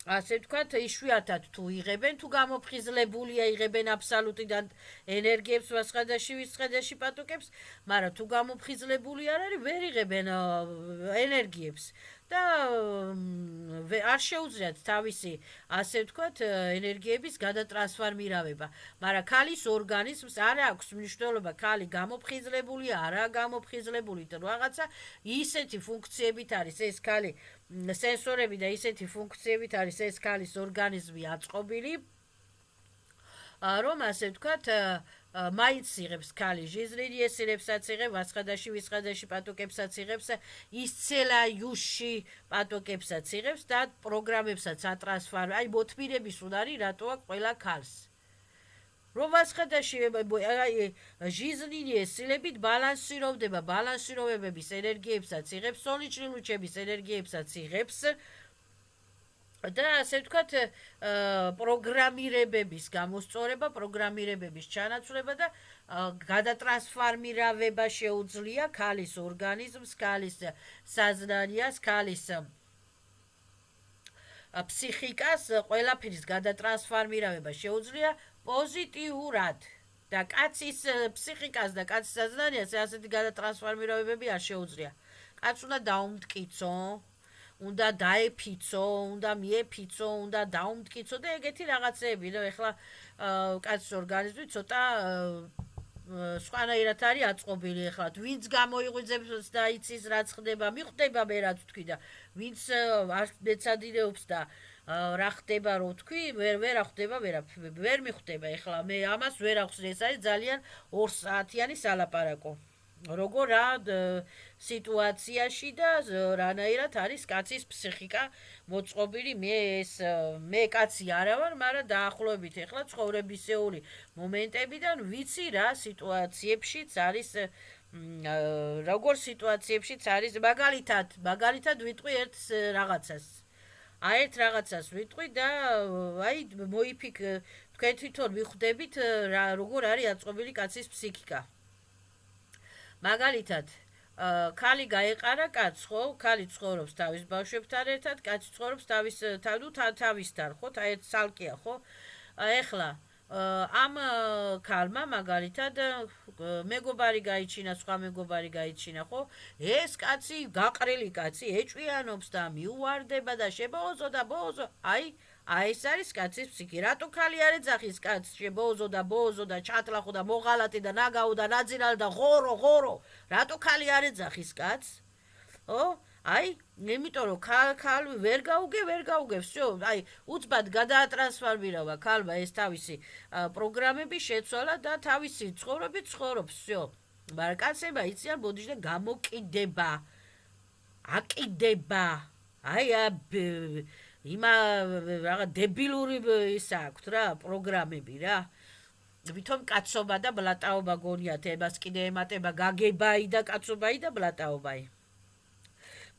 ასე ვთქვათ, იშვიათად თუ იღებენ, თუ გამოფხიზლებულია, იღებენ აბსოლუტიდან ენერგიებს ვასხადაში პატოკებს, მაგრამ თუ გამოფხიზლებული არ არის, ვერ იღებენ ენერგიებს და არ შეუძლიათ თავისი, ასე ვთქვათ, ენერგიების გადატრანსფორმირება. მაგრამ ქალის ორგანიზმს არ აქვს მნიშვნელობა, ქალი გამოფხიზლებულია, არაა გამოფხიზლებული, რაღაცა ისეთი ფუნქციებით არის ეს ქალი სენსორები და ისეთი ფუნქციებით არის ეს ქალის ორგანიზმი აწყობილი, რომ ასე ვთქვათ, მაინც იღებს ქალი ჟიზლინიესირებსაც იღებს, ვასხადაში პატოკებსაც იღებს, ისცელა იუში პატოკებსაც იღებს და პროგრამებსაც ატრანსფორმ, აი მოთმინების უნარი რატო აქვს ყველა ქალს. რომ ვასხადაში ჟიზლინიესილებით ბალანსიროვდება, ბალანსიროვებების ენერგიებსაც იღებს, სოლიჩნილუჩების ენერგიებსაც იღებს და ასე ვთქვათ, პროგრამირებების გამოსწორება, პროგრამირებების ჩანაცვლება და გადატრანსფორმირება შეუძლია ქალის ორგანიზმს, ქალის საზნანიას, ქალის ფსიქიკას, ყველაფრის გადატრანსფორმირება შეუძლია პოზიტიურად და კაცის ფსიქიკას და კაცის საზნანიას ასეთი გადატრანსფორმირებები არ შეუძლია. კაცს უნდა დაუმტკიცო, უნდა დაეფიცო, უნდა მიეფიცო, უნდა დაუმტკიცო და ეგეთი რაღაცეები. და ეხლა კაცის ორგანიზმი ცოტა სხვანაირად არის აწყობილი. ეხლა ვინც გამოიღვიძებს და იცის რაც ხდება, მიხვდება მე რაც ვთქვი და ვინც არ მეცადინეობს და რა ხდება რო ვთქვი, ვერ ხვდება, ვერ მიხვდება. ეხლა მე ამას ვერ ახსნე, ეს არის ძალიან 2 საათიანი სალაპარაკო. როგორ რა სიტუაციაში და რანაირად არის კაცის ფსიქიკა მოწყობილი. მე კაცი არა ვარ, მაგრამ დაახლოებით ეხლა ცხოვრებისეული მომენტებიდან ვიცი რა სიტუაციებშიც არის, როგორ სიტუაციებშიც არის, მაგალითად ვიტყვი ერთ რაღაცას. ერთ რაღაცას ვიტყვი და აი თქვენ თვითონ მიხვდებით როგორ არის აწყობილი კაცის ფსიქიკა. მაგალითად, ქალი გაეყარა კაცს, ხო? ქალი ცხოვრობს თავის ბავშვებთან ერთად, კაცი ცხოვრობს თავისთან, ხო? ერთ სალკეა, ხო? ეხლა ამ ქალმა მაგალითად მეგობარი გაიჩინა, სხვა მეგობარი გაიჩინა, ხო? ეს კაცი, გაყრილი კაცი ეჭვიანობს და მიუვარდება და შებოოზო და ბოოზო. აი ეს არის კაცის ფსიქი. რატო ქალი არ ეძახის კაცს შებოოზო და ბოოზო და ჩატლახო და მოღალატე და ნაგაო და ნაძინალ და ღორო? რატო ქალი არ ეძახის კაცს? აი, იმიტომ რომ ქალი ვერ გაუგე, всё, აი, უცბად გადაატრანსფორმირება ქალმა ეს თავისი პროგრამები შეცვალა და თავისი ცხოვრობით ცხოვრობს, всё. მაგრამ კაცება იციან ბოდიში და გამოკიდება. აკიდება. აი, რაღა დებილური ის აქვს რა, პროგრამები რა. ვითომ კაცობა და ბლატაობა გონიათ, ებას კიდე ემატება გაგებაი და კაცობაი და ბლატაობაი.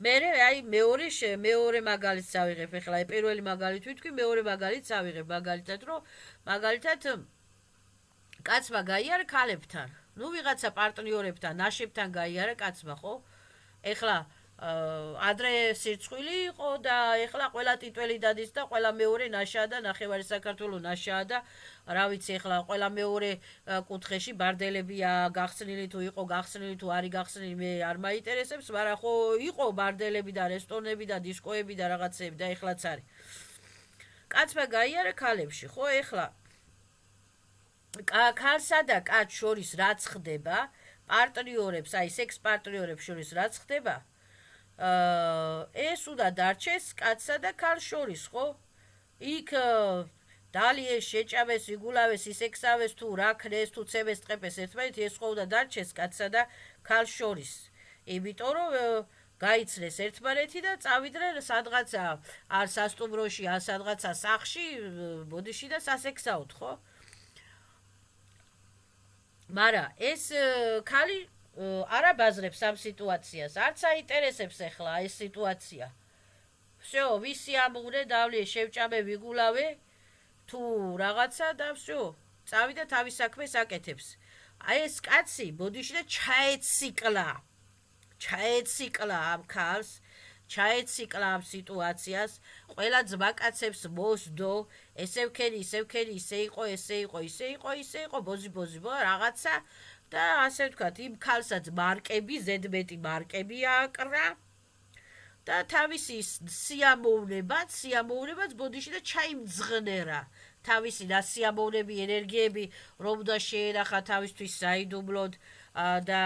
აი მეორე მაგალითს ავიღებ, ეხლა პირველი მაგალითი ვიტყვი, მეორე მაგალითს ავიღებ, მაგალითად კაცმა გაიარა ქალებთან, ვიღაცა პარტნიორებთან, ნაშებთან გაიარა კაცმა, ხო? ეხლა ადრე სირცხვილი იყო და ეხლა ყველა ტიტველი დადის და ყველა მეორე ნაშაა და ნახევარი საქართველოს ნაშაა და რა ვიცი, ეხლა ყველა მეორე კუთხეში ბარდელებია გახსნილი, თუ იყო გახსნილი, თუ არის გახსნილი, მე არ მაინტერესებს, მაგრამ ხო იყო ბარდელები და რესტორნები და დისკოები და რაღაცეები და ეხლაც არის. კაცმა გაიარა ქალებში, ხო? ეხლა ქალსა და კაცს შორის რაც ხდება, პარტნიორებს, აი სექს პარტნიორებს შორის რაც ხდება, ეს უნდა დარჩეს კაცსა და ქალს შორის, ხო? იქ დალიეს, შეჭამეს, იგულავეს, ისექსავეს, თუ რა ქნეს, თუ ცემეს, ტყეპეს ერთმანეთი, ეს ხო უნდა დარჩეს კაცსა და ქალს შორის. იმიტომ რომ გაიცნეს ერთმანეთი და წავიდნენ სადღაცა არ სასტუმროში, არ სადღაცა სახლში, ბოდიში და სასექსაოდ, ხო? მაგრამ ეს ქალი არ აბაზრებს ამ სიტუაციას, არც აინტერესებს ეხლა ეს სიტუაცია. всё, ვისი ამღვრე დავლიე, შევჭამე, ვიგულავე, თუ რაღაცა და всё, წავიდა თავის საქმეს აკეთებს. აი ეს კაცი ბოდიში და ჩაეციკლა ამ ქალს, ჩაეციკლა ამ სიტუაციას, ყველა ძმაკაცებს მოსდო, ესე ვქენი, ისე იყო, ბოზი, რაღაცა და ასე ვთქვათ, იმ ქალსაც მარკები, ზედმეტი მარკები ააკრა და თავისი სიამოვნებაც ბოდიში და ჩაიმძღნერა. თავისი სიამოვნები, ენერგიები, რომ და შეენახა თავისთვის საიდუმლოდ და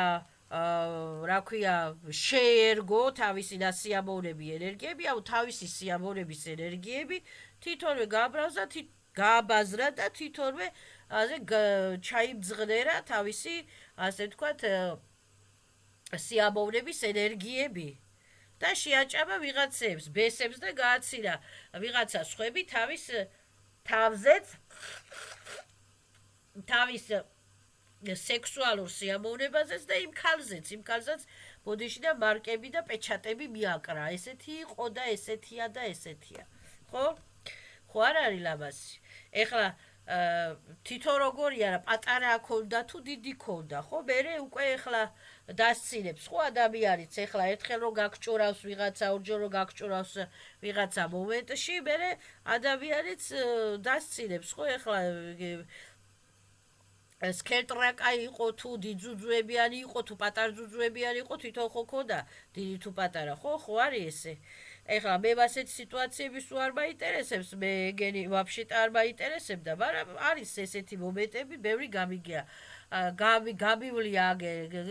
რა ქვია, შეერგო თავისი სიამოვნები, ენერგიები, აუ თავისი სიამოვნების ენერგიები თვითონვე გააბაზრა და თვითონვე ჩაიმძღნერა თავისი, ასე ვთქვათ, სიამოვნების ენერგიები. და შეაჭამა ვიღაცებს, ბესებს და გააცირა ვიღაცა სხვები თავის თავზეც თავის სექსუალურ სიამოვნებაზეც და იმ ქალსაც ბოდიში და მარკები და პეჩატები მიაკრა. ესეთი იყო და ესეთია და ესეთია. ხო არ არის ლამაზი. ეხლა თვითონ როგორია რა, პატარა ქონდა თუ დიდი ქონდა, ხო? მერე უკვე ეხლა დასცინებს, ხო, ადამიანიც ეხლა ერთხელ რომ გაგჭურავს ვიღაცა, ორჯერ რომ გაგჭურავს ვიღაცა მომენტში, მერე ადამიანიც დასცინებს, ხო? ეხლა სქელტრაკა იყო თუ დიდძუძუებიანი იყო თუ პატარ ძუძუებიანი იყო, თვითონ ხო ქონდა დიდი თუ პატარა, ხო არის ესე. ეხლა მე ასეთ სიტუაციების არ მაინტერესებს, მე ეგენი ვაფშე არ მაინტერესებდა, მაგრამ არის ესეთი მომენტები, ბევრი გამიგია. გამივლია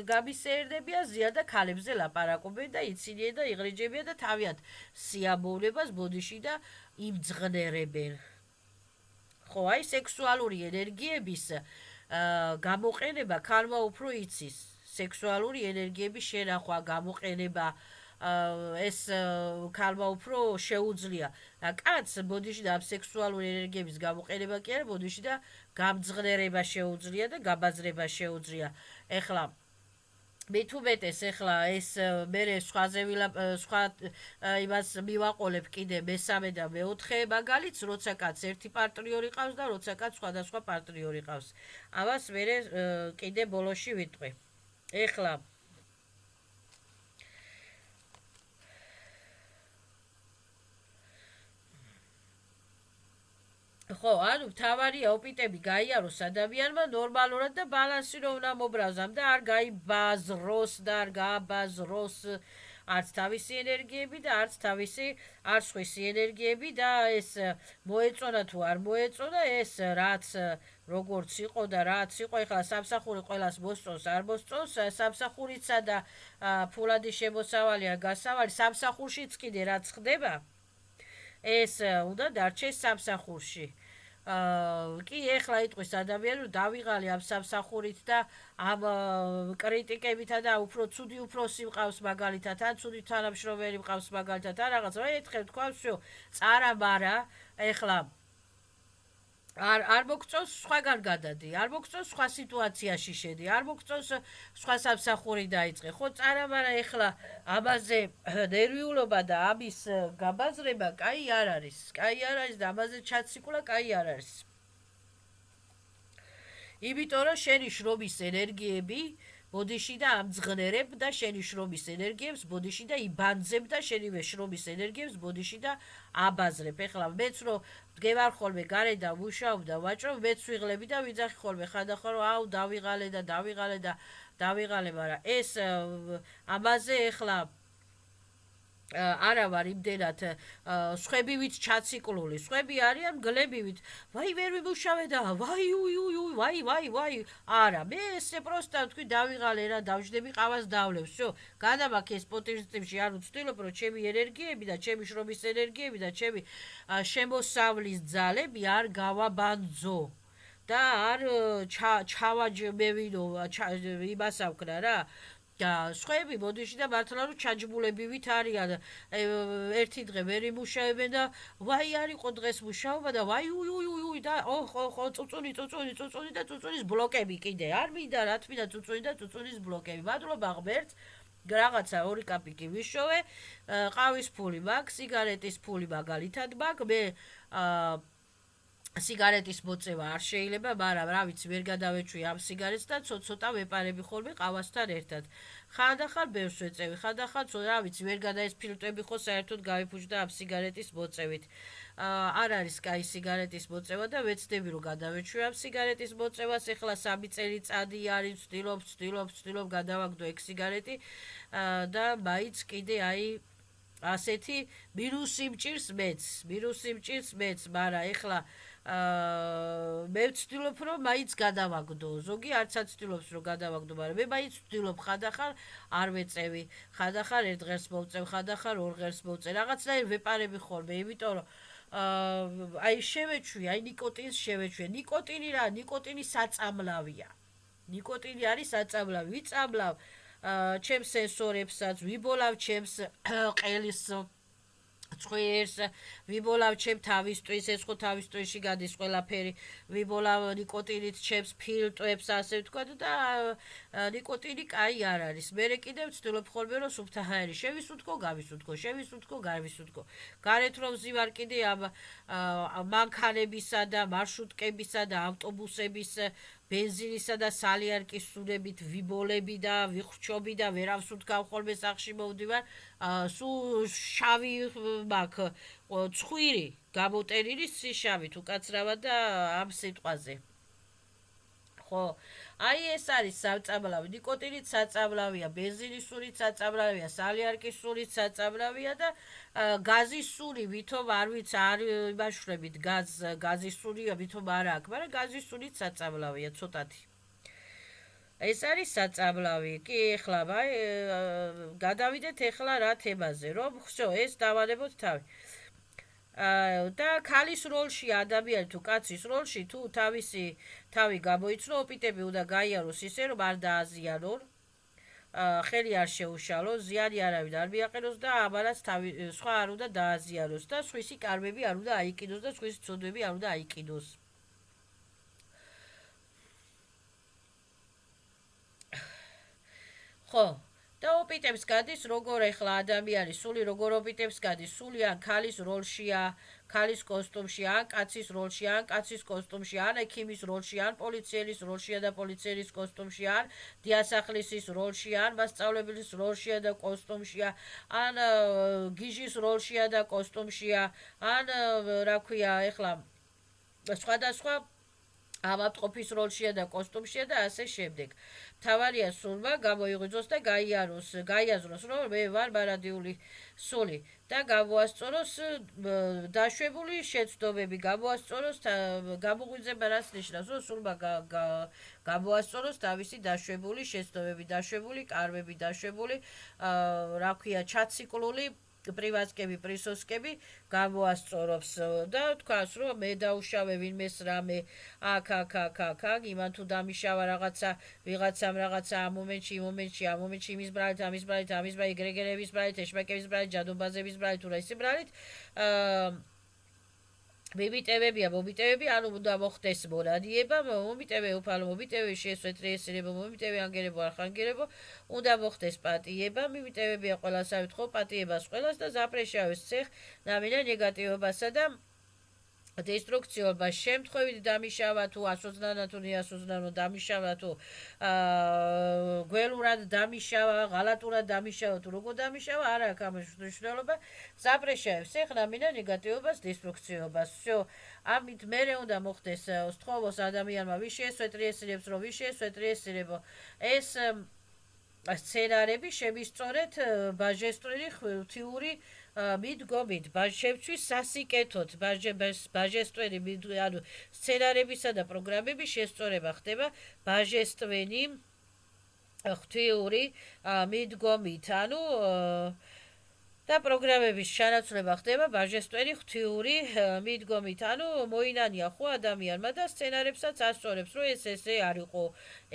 გამისერდებიან ზიანდა ქალებზე ლაპარაკობენ და იცინიენ და იღრიჯებიან და თავიანთ სიამოვნებას ბოდიში და იმძღნერებენ. ხო, აი სექსუალური ენერგიების გამოყენება ქალმა უფრო იცის. სექსუალური ენერგიების შენახვა, გამოყენება ეს ქალმა უფრო შეუძლია. კაცს ბოდიში და სექსუალური ენერგიების გამოყენება კი არა, ბოდიში და გამძღნერება შეუძლია და გაბაზრება შეუძლია. ეხლა მით უმეტეს ეხლა ეს მერე სხვა იმას მივაყოლებ კიდე მესამე და მეოთხე მაგალითს, როცა კაც ერთი პარტნიორი ყავს და როცა კაც სხვადასხვა პარტნიორი ყავს. ამას მერე კიდე ბოლოში ვიტყვი. ეხლა ხო, ანუ მთავარია ოპიტები გაიაროს ადამიანმა ნორმალურად და ბალანსი რომ უნდა მობრაზამ და არ გაიბაზროს და არ გააბაზროს არც თავისი ენერგიები და არც თავისი არც სხვისი ენერგიები და ეს მოეწონა თუ არ მოეწონა ეს რაც როგორც იყო და რაც იყო, ეხლა სამსახური ყველას მოსწონს, არ მოსწონს, სამსახურიცა და ფულადი შემოსავალია გასავალი, სამსახურშიც კიდე რაც ხდება ეს უნდა დარჩეს სამსახურში. კი ეხლა იტყვის ადამიანი, რომ დავიღალე ამ სამსახურით და ამ კრიტიკებითა და უფრო ცუდი უფროსი მყავს მაგალითად, ან ცუდი თანამშრომელი მყავს მაგალითად, ან რაღაც, ერთხელ თქვა, всё, წარაბარა, ეხლა არ მოგწონს სხვაგან გადადი, არ მოგწონს სხვა სიტუაციაში შედი, არ მოგწონს სხვა სამსახური დაიწყე. ხო, წარაბარა ეხლა ამაზე ნერვიულობა და ამის გაბაზრება კაი არ არის. კაი არ არის და ამაზე ჩაციკულა კაი არ არის. იმიტომ რომ შენი შრომის ენერგიები ბოდიში და ამძღნერებ და შენი შრომის ენერგიებს ბოდიში და იბანძებ და შენივე შრომის ენერგიებს ბოდიში და აბაზრებ. ეხლა მეც რომ დგევარ ხოლმე გარედან ვუშავ და ვაჭრობ, მეც ვიღლები და ვიძახი ხოლმე ხანდახან რომ აუ დავიღალე, მაგრამ ეს ამაზე ეხლა არა ვარ იმდენად სხვებივით ჩაციკლული. სხვები არიან გლებივით. ვაი ვერ ვიმუშავე და ვაი. არა, მე ესე პროსტა თქვი დავიღალე რა, დავждები ყავას დავლევ. всё, გადამაქ ეს პოზიტივში არ ვცდილობ, რომ ჩემი ენერგიები და ჩემი შრომის ენერგიები და ჩემი შემოსავლის ძალები არ გავაბანძო. და არ ჩავაჯმევინო იმას ავქნა რა. და სხვები ბოდიში და მართლა რომ ჩაჯმულებივით არიან. ერთი დღე ვერ იმუშავებენ და ვაი არ იყო დღეს მუშაობა და ვაი და ხო წუწუნი და წუწუნის ბლოკები კიდე არ მინდა, რა თქმა უნდა წუწუნი და წუწუნის ბლოკები. მადლობა ღმერთს, რაღაცა 2 კაპიკი ვიშოვე, ყავის ფული მაქვს, სიგარეტის ფული მაგალითად მაქვს, მე სიგარეტის მოწევა არ შეიძლება, მაგრამ რა ვიცი, ვერ გადავეჩვი ამ სიგარეტს და ცოტა ვეპარები ხოლმე ყავასთან ერთად. ხანდახან ბევრს ვეწევი, ხანდახან რა ვიცი, ვერ გადაესფილტვები ხო საერთოდ გავიფუჭდა ამ სიგარეტის მოწევით. არ არის კაი სიგარეტის მოწევა და ვეცდები რომ გადავეჩვი ამ სიგარეტის მოწევას. ეხლა 3 წელიწადი არის, ვცდილობ გადავაგდო ეგ სიგარეტი და მაინც კიდე აი ასეთი ვირუსი მჭირს მეც, მაგრამ ეხლა მე ვცდილობ რომ მაინც გადავაგდო. ზოგი არც აცდილობს რომ გადავაგდო, მაგრამ მე მაინც ვცდილობ ხანდახან არ ვეწევი, ხანდახან ერთ ღერს მოვწევ, ხანდახან ორ ღერს მოვწევ. რაღაცნაირ ვეპარები ხოლმე, იმიტომ რომ აი შევეჩვი, აი ნიკოტინს შევეჩვი. ნიკოტინი რა? ნიკოტინი საწამლავია. ნიკოტინი არის საწამლავი. ვიწამლავ ჩემს სენსორებსაც, ვიბოლავ ჩემს ყელის წვერს, ვიბოლავ ჩემ თავისთვის, ეს ხო თავის ტვერში გადის ყველაფერი, ვიბოლავ ნიკოტინით ჩემს ფილტვებს, ასე ვთქვათ და ნიკოტინი კაი არ არის. მერე კიდევ ვცდილობ ხოლმე რომ სუფთაჰაერი შევისუნთქო, გავისუნთქო. გარეთ რომ ვზივარ კიდე ამ მანქანებისა და მარშრუტკებისა და ავტობუსების ბენზინისა და სალიარკის სუნებით ვიბოლები და ვიხრჩობი და ვერავს ვთქავ ხოლმე სახში მოვდივარ. სულ შავი მაქვს, ცხვირი გამოტენილი სიშავით უკაცრავად და ამ სიტყვაზე. ხო, აი ეს არის საწამლავი, ნიკოტინით საწამლავია, ბენზინის სულით საწამლავია, სალიარკის სულით საწამლავია და გაზის სული ვითომ არ ვიცი, არ იმაშვრებით გაზის სულია ვითომ არ აქვს, მაგრამ გაზის სულით საწამლავია ცოტათი. ეს არის საწამლავი. კი, ეხლა გადავიდეთ ეხლა რა თემაზე, რომ ხსო, ეს დავანებოთ თავი. და ქალის როლში ადამიანი თუ კაცის როლში თუ თავი გამოიცნო, ოპიტები უნდა გაიაროს ისე რომ არ დააზიანონ, ხელი არ შეუშალოს, ზიანი არავინ არ მიაყენოს და ამანაც სხვა არ უნდა დააზიანოს და სხვისი კარმები არ უნდა აიკიდოს და სხვისი ცოდვები არ უნდა აიკიდოს. ხო, და ოპიტებს გადის როგორ ეხლა ადამიანის სული როგორ ოპიტებს გადის, სული ან ქალის როლშია, ქალის კოსტუმში, ან კაცის როლში, ან კაცის კოსტუმში, ან ექიმის როლში, ან პოლიციელის როლშია და პოლიციელის კოსტუმში, ან დიასახლისის როლშია, ან მასწავლებლის როლშია და კოსტუმშია, ან გიჟის როლშია და კოსტუმშია, ან რა ქვია ეხლა სხვადასხვა ავადმყოფის როლშია და კოსტუმშია და ასე შემდეგ. მთავარია სულმა გამოიღვიძოს და გაიაზროს, რომ მე ვარ მარადიული სული და გამოასწოროს დაშვებული შეცდომები, გამოასწოროს გამოღვიძება რას ნიშნავს, რომ სულმა გამოასწოროს თავისი დაშვებული შეცდომები, დაშვებული კარმები, დაშვებული რა ქვია ჩაციკლული პრივატკები, პრისოსკები გამოასწორებს და თქვას რომ მე დაუშავე ვინმეს რამე აქ იმან თუ დამიშავა ვიღაცამ რაღაცა ამ მომენტში იმის ბრალით, ეგრეგერების ბრალით, ეშმაკების ბრალით, ჯადობაზების ბრალით, თუ რა ისი ბრალით მომიტევები, ანუ უნდა მოხდეს მონადიება, მომიტევე უფალო, მომიტევე შეესვეტრიესირებო, მომიტევე ანგერებო, არხანგერებო, უნდა მოხდეს პატიება, მიმიტევებია ყველასავით ხო პატიებას ყველას და ზაპრეშავეს ცეხ ნამინა ნეგატივობასა და დესტრუქციობას შემთხვევით დამიშავა თუ ასოзнанно თუ неосознанно დამიშავა თუ გველურად დამიშავა, ღალატურად დამიშავა თუ როგორ დამიშავა, არ აქვს ამის მნიშვნელობა. ზაპრეშავებს ეხლა მინდა ნეგატივობას, დესტრუქციობას. всё, ამით მერე უნდა მოხდეს სთხოვოს ადამიანმა ვის შეესვეტრიესირებს, რომ ვის შეესვეტრიესირებო. ეს სცენარები შემისწორეთ ბაჟესტვერი ღვთიური მიდგომით, შევცვის სასიკეთოდ, ბაჟესტვენი, ანუ სცენარებისა და პროგრამების შესწორება ხდება ბაჟესტვენი ღვთიური მიდგომით, ანუ და პროგრამების შანაცვლება ხდება ბაჟესტვენი ღვთიური მიდგომით, ანუ მოინანია ხო ადამიანმა და სცენარებსაც ასწორებს, რომ ესე არ იყო,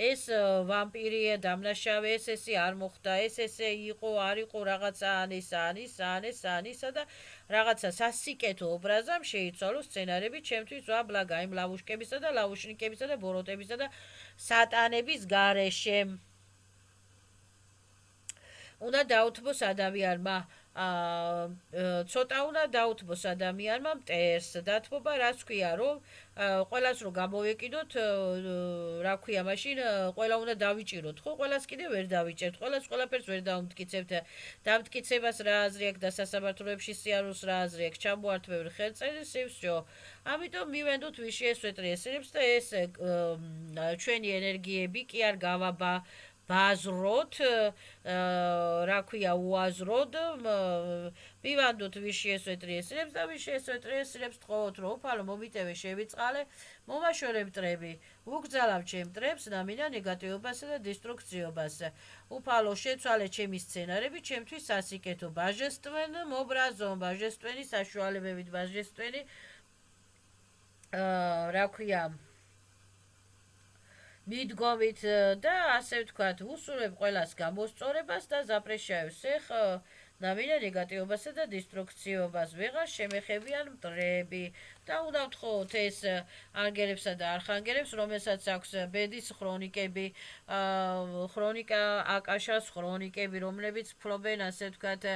ეს ვამპირია, დამნაშავე, ესე არ მოხდა, ესე იყო, არ იყო, რაღაცა ანისა და რაღაცა სასიკეთო ობრაზამ შეიცვალოს სცენარები ჩემთვის ვაბლაგა იმ ლავუშკებისა და ლავუშნიკებისა და ბოროტებისა და სატანების გარეშე. უნდა დაუთმოს ადამიანმა ცოტა უნდა დაუთმოს ადამიანმა მტერს დათმობა რაც ქვია რომ ყველას რომ გამოვეკიდოთ რა ქვია მაშინ ყველა უნდა დავიჭიროთ ხო ყველას კიდე ვერ დავიჭერთ ყველას ყველაფერს ვერ დავმტკიცებთ დამტკიცებას რა აზრი აქვს და სასამართლოებში სიარულს რა აზრი აქვს ჩამოართვევ ხელწერილს სივსჯო ამიტომ მივენდოთ ვიში ესვეტრიესებს და ეს ჩვენი ენერგიები კი არ გავაბა ბაზროთ რა ქვია უაზროდ მივანდოთ ვიში ესვეტრიესებს და ვიში ესვეტრიესებს თხოვოთ რომ უფალო მომიტევე შევიწყალე მომაშორებ მტრები უგზარავ ჩემ მტრებს ნამინა ნეგატივობასა და დესტრუქციობას უფალო შეცვალე ჩემი სცენარები ჩემთვის სასიკეთო ბაჟესტვენ მობრაზონ ბაჟესტვენი საშუალებებით ბაჟესტვენი რა ქვია მიდგომით და ასე ვთქვათ, უსურვებ ყველას გამოსწორებას და ზაპრეშაევს ეხ ნამინა ნეგატივობასა და დესტრუქციობას ვეღარ შემეხებიან მტრები და უნდა ვთხოვოთ ეს ანგელებსა და არხანგელებს, რომელსაც აქვს ბედის ხრონიკები, ხრონიკა აკაშას ხრონიკები, რომლებიც ფლობენ ასე ვთქვათ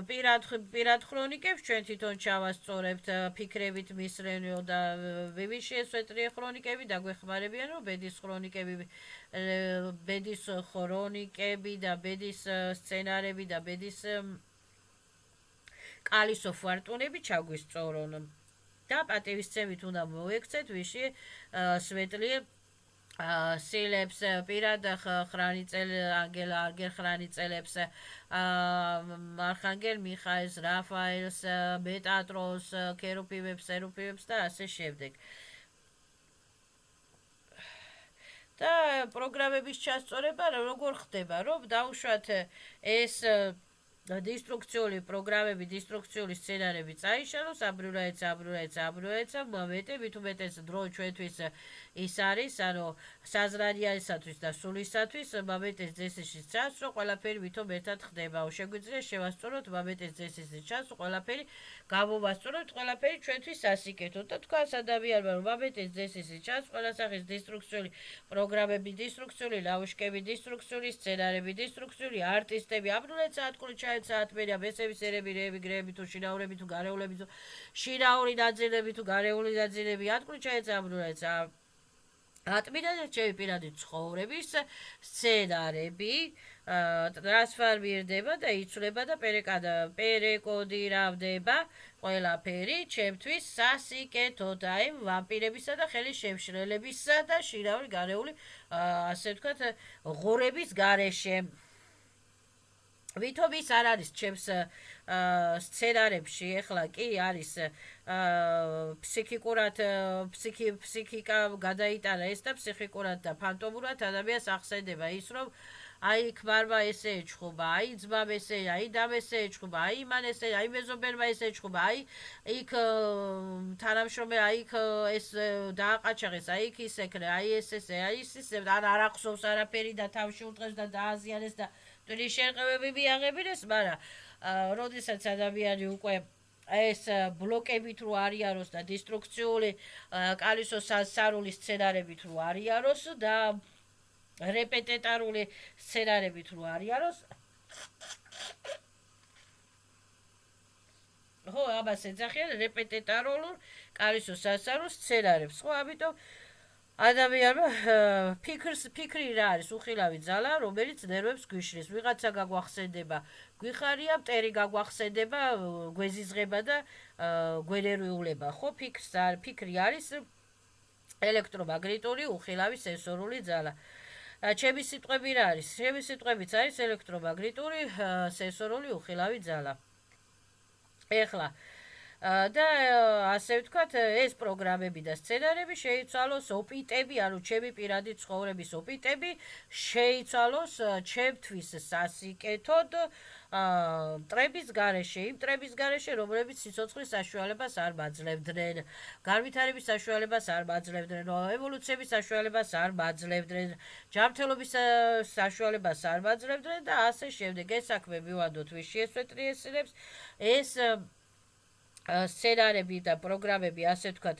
პირად ხრონიკებს ჩვენ თვითონ ჩავასწორებთ ფიქრებით მისრენიო და ვიში ესვეტრიე ხრონიკები დაგვეხმარებიან რომ ბედის ხრონიკები ბედის ხრონიკები და ბედის სცენარები და ბედის კალისო ფარტუნები ჩაგვისწორონ და პატივისცემით უნდა მოექცეთ ვიში სვეტლიე სილებს პირად ხრანიწელ ანგელ ხრანიწელებს არხანგელ მიხაელს რაფაელს მეტატროს ქერუფიმებს სერუფიმებს და ასე შემდეგ და პროგრამების ჩასწორება როგორ ხდება რომ დავუშვათ ეს დესტრუქციული პროგრამები, დესტრუქციული სცენარები წაიშალოს, აბრულებთ, მეტებით უმეტეს დრო ჩვენთვის ის არის, ანუ საზრადიანისათვის და სულისათვის, მომენტის წესის ჩასწრო, ყველაფერი ვითომ ერთად ხდება. შეგვიძლია შევასწოროთ მომენტის წესის ჩასწრო, ყველაფერი გამოვასწოროთ, ყველაფერი ჩვენთვის სასიკეთო. და თქვა ადამიანმა, რომ მომენტის წესის ჩასწრო, ყველა სახის დესტრუქციული პროგრამები, დესტრუქციული ლაუშკები, დესტრუქციული სცენარები, დესტრუქციული არტისტები, აბრულებთ საათკული საათმერია მესების ერები რეები გრეები თუ შინაურები თუ გარეული თუ შინაური დაძილები თუ გარეული დაძილები ატკული ჩაეცაბრუნებს ატმიდან ჩემი პირადი ცხოვრების სცენარები ტრანსფორმირდება და იცვლება და პერეკოდირავდება ყველაფერი ჩემთვის სასიკეთოდ აი ვამპირებისა და ხელის შემშრელებისა და შინაური გარეული ასე ვთქვათ ღორების გარეშე ვითომ ის არ არის ჩემს სცენარებში ეხლა კი არის ფსიქიკურად ფსიქიკა გადაიტანა ეს და ფსიქიკურად და ფანტომურად ადამიანს ახსენდება ის რომ აი ქმარმა ესე ეჩხუბა, აი ძმამ ესე, აი დამ ესე ეჩხუბა, აი იმან ესე, აი მეზობელმა ესე ეჩხუბა, აი იქ თანამშრომელი, აი იქ ეს დააყაჩაღეს, აი იქ ის ეკრე, აი ეს ესე, აი ის ისე, არ ახსოვს არაფერი და თავში უტყეს და დააზიანეს და ტვინის შერყევები მიაღებინეს, მაგრამ როდესაც ადამიანი უკვე ეს ბლოკებით რო არიაროს და დესტრუქციული კალისო სასარული სცენარებით რო არიაროს და რეპეტეტარული სცენარებით რო არიაროს ხო, ამას ეძახიან რეპეტეტარულ კალისო სასარულ სცენარებს ხო, ამიტომ ადამიანმა ფიქრი რა არის უხილავი ძალა რომელიც ნერვებს გვიშლის ვიღაცა გაგვახსენდება გვიხარია მტერი გაგვახსენდება გვეზიზღება და გვენერვიულება ხო ფიქრი არის ელექტრომაგნიტური უხილავი სენსორული ძალა ჩემი სიტყვები რა არის ჩემი სიტყვებიც არის ელექტრომაგნიტური სენსორული უხილავი ძალა ეხლა და ასე ვთქვათ ეს პროგრამები და სცენარები შეიცვალოს ოპიტები, ანუ ჩემი პირადი ცხოვრების ოპიტები შეიცვალოს ჩემთვის სასიკეთოდ მტრების გარეშე, იმ მტრების გარეშე, რომლებიც სიცოცხლის საშუალებას არ მაძლევდნენ, განვითარების საშუალებას არ მაძლევდნენ, ევოლუციების საშუალებას არ მაძლევდნენ, ჯანმრთელობის საშუალებას არ მაძლევდნენ და ასე შემდეგ. ეს საქმე მივანდოთ ვიში ესვეტრიესებს, ეს სცენარები და პროგრამები, ასე ვთქვათ,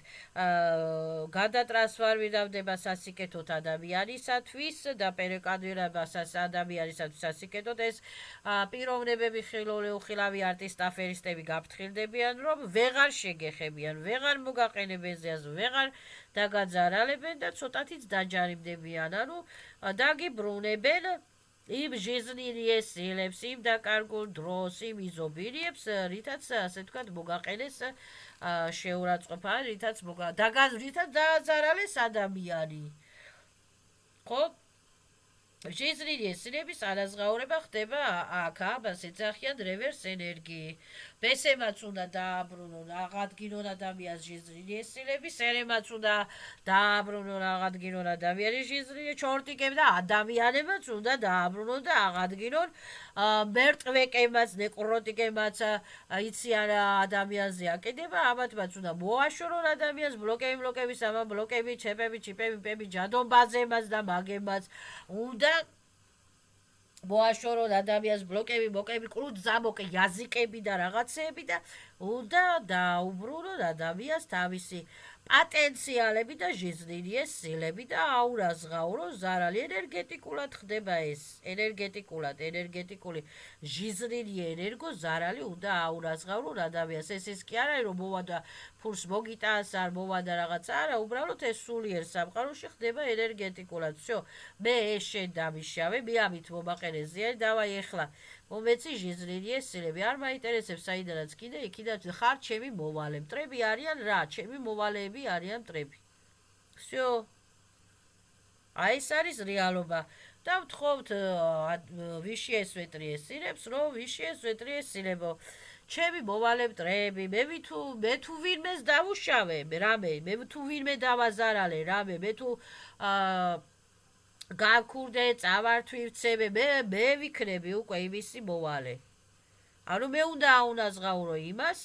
გადატრანსფორმირდება სასიკეთოდ ადამიანისათვის და პერეკადირება ადამიანისათვის სასიკეთოდ. ეს პიროვნებები ხილული-უხილავი არტისტ აფერისტები გაფრთხილდებიან, რომ ვეღარ შეგეხებიან, ვეღარ მოგაყენებენ ზეას, ვეღარ დაგაძარალებენ და ცოტათიც დაჯარიმდებიან, ანუ დაგიბრუნებენ იმ ჟიზნილიეს სილებს, იმ დაკარგულ დროს, იმ იზობირიებს, რითაც ასე ვთქვათ, მოგაყენეს შეურაცხყოფა, რითაც დააზარალეს ადამიანი. ხო? ჟიზნილიეს სილების ანაზღაურება ხდება აქ, ამას ეძახიან რევერს ენერგიი. ბესემაც უნდა დააბრუნონ, აღადგინონ ადამიანს ჟიზნილიეს სილების, ერემაც უნდა დააბრუნონ, აღადგინონ ადამიანის ჟიზნილი, ჩორტიკებ და ადამიანებაც უნდა დააბრუნონ და აღადგინონ. მერტვეკებმაც, ნეკროტიკებმაც იციან ადამიანზე აკიდება, ამათმაც უნდა მოაშორონ ადამიანს, ბლოკები, სამა ბლოკები, ჩეპები, ჩიპები, ჯადონბაზემაც და მაგემაც უნდა მოაშორონ ადამიანს ბლოკები, კრუძამოკე, იაზიკები და რაღაცეები და უნდა დაუბრუნონ ადამიანს თავისი პოტენციალები და ჟიზნილიეს სილები და აურაზღაურონ ზარალი. ენერგეტიკულად ხდება ეს. ენერგეტიკული ჟიზნილი ენერგო ზარალი უნდა აურაზღაურონ ადამიანს. ეს კი არა, რომ მოვადა ფულს მოგიტანს, არ მოვადა რაღაცა, არა, უბრალოდ ეს სულიერ სამყაროში ხდება ენერგეტიკულად. всё, მე ეს შენ დამიშავე, მე ამით მომაყენე ზიანი, დავაი ეხლა მომეცი ჟიზნილიეს სილები, არ მაინტერესებს საიდანაც კიდე, იქიდან ხარ ჩემი მოვალე. მტრები არიან რა? ჩემი მოვალეები არიან მტრები. всё. აი ეს არის რეალობა. და ვთხოვთ ვიში ესვეტრიეს სილებს, რომ ვიში ესვეტრიეს სილებო. ჩემი მოვალე მტრები, მე თუ ვინმეს დავუშავე, რამე, მე თუ ვინმე დავაზარალე, რამე, მე თუ გავქურდე, წავართვივცემე, მე ვიქნები უკვე იმისი მოვალე. ანუ მე უნდა აუნაზღაურო იმას